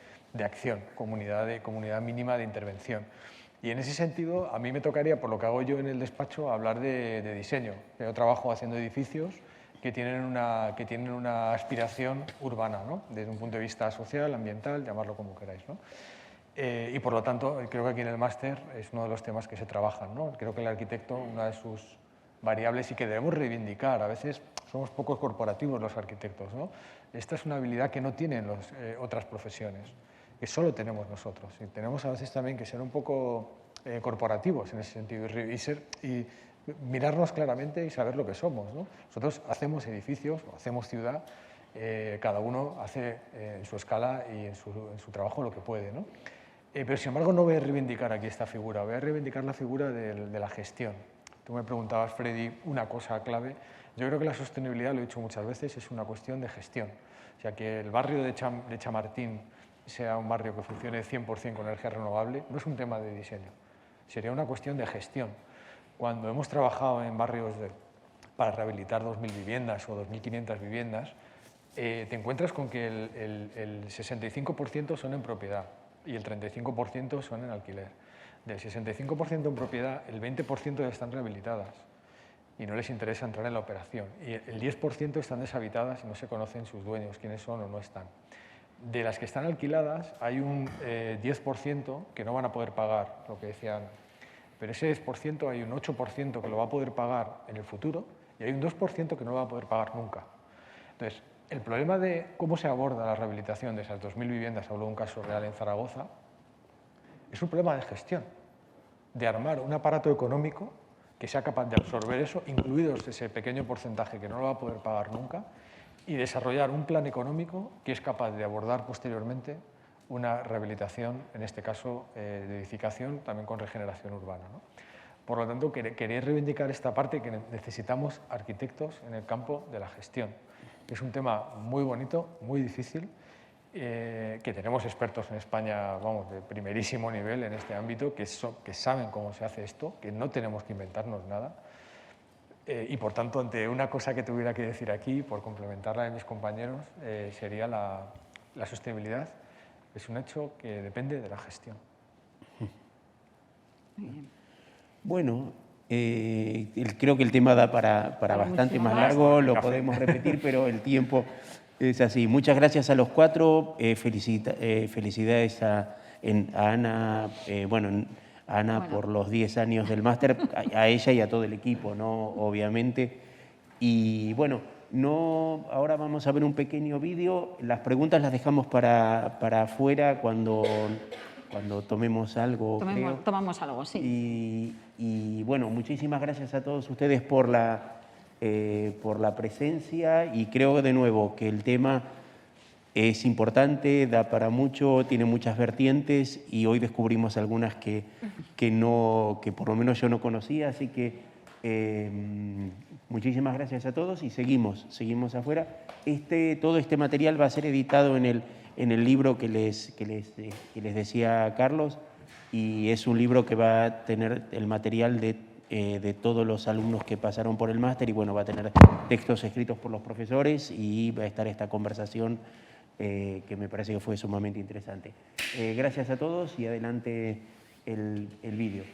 acción, comunidad mínima de intervención. Y en ese sentido, a mí me tocaría, por lo que hago yo en el despacho, hablar de diseño. Yo trabajo haciendo edificios que tienen una aspiración urbana, ¿no? Desde un punto de vista social, ambiental, llamarlo como queráis, ¿no? Y por lo tanto, creo que aquí en el máster es uno de los temas que se trabajan, ¿no? Creo que el arquitecto, una de sus variables y que debemos reivindicar, a veces somos pocos corporativos los arquitectos, ¿no? Esta es una habilidad que no tienen otras profesiones, que solo tenemos nosotros. Y tenemos a veces también que ser un poco corporativos en ese sentido y mirarnos claramente y saber lo que somos, ¿no? Nosotros hacemos edificios, hacemos ciudad, cada uno hace en su escala y en su trabajo lo que puede, ¿no? Pero sin embargo no voy a reivindicar aquí esta figura, voy a reivindicar la figura de la gestión. Tú me preguntabas, Freddy, una cosa clave. Yo creo que la sostenibilidad, lo he dicho muchas veces, es una cuestión de gestión. O sea, que el barrio de Chamartín sea un barrio que funcione 100% con energía renovable no es un tema de diseño, sería una cuestión de gestión. Cuando hemos trabajado en barrios para rehabilitar 2.000 viviendas o 2.500 viviendas, te encuentras con que el 65% son en propiedad y el 35% son en alquiler. Del 65% en propiedad, el 20% ya están rehabilitadas y no les interesa entrar en la operación. Y el 10% están deshabitadas y no se conocen sus dueños, quiénes son o no están. De las que están alquiladas, hay un 10% que no van a poder pagar, lo que decían. Pero ese 10% hay un 8% que lo va a poder pagar en el futuro y hay un 2% que no lo va a poder pagar nunca. Entonces, el problema de cómo se aborda la rehabilitación de esas 2.000 viviendas, hablo de un caso real en Zaragoza, es un problema de gestión, de armar un aparato económico que sea capaz de absorber eso, incluidos ese pequeño porcentaje que no lo va a poder pagar nunca, y desarrollar un plan económico que es capaz de abordar posteriormente una rehabilitación, en este caso de edificación, también con regeneración urbana, ¿no? Por lo tanto, quería reivindicar esta parte que necesitamos arquitectos en el campo de la gestión. Es un tema muy bonito, muy difícil, que tenemos expertos en España, vamos, de primerísimo nivel en este ámbito, que saben cómo se hace esto, que no tenemos que inventarnos nada. Y por tanto, ante una cosa que tuviera que decir aquí, por complementar la de mis compañeros, sería la sostenibilidad. Es un hecho que depende de la gestión. Bueno, creo que el tema da para bastante más largo, lo podemos repetir, pero el tiempo es así. Muchas gracias a los cuatro, felicidades a Ana, Ana por los 10 años del máster, a ella y a todo el equipo, ¿no? Obviamente. Y bueno, ahora vamos a ver un pequeño vídeo. Las preguntas las dejamos para afuera cuando tomemos algo. Tomamos algo, sí. Y bueno, muchísimas gracias a todos ustedes por la presencia, y creo de nuevo que el tema es importante, da para mucho, tiene muchas vertientes, y hoy descubrimos algunas que por lo menos yo no conocía, así que muchísimas gracias a todos y seguimos afuera. Todo este material va a ser editado en el libro que les decía Carlos, y es un libro que va a tener el material de todos los alumnos que pasaron por el máster, y bueno, va a tener textos escritos por los profesores, y va a estar esta conversación que me parece que fue sumamente interesante. Gracias a todos, y adelante el vídeo.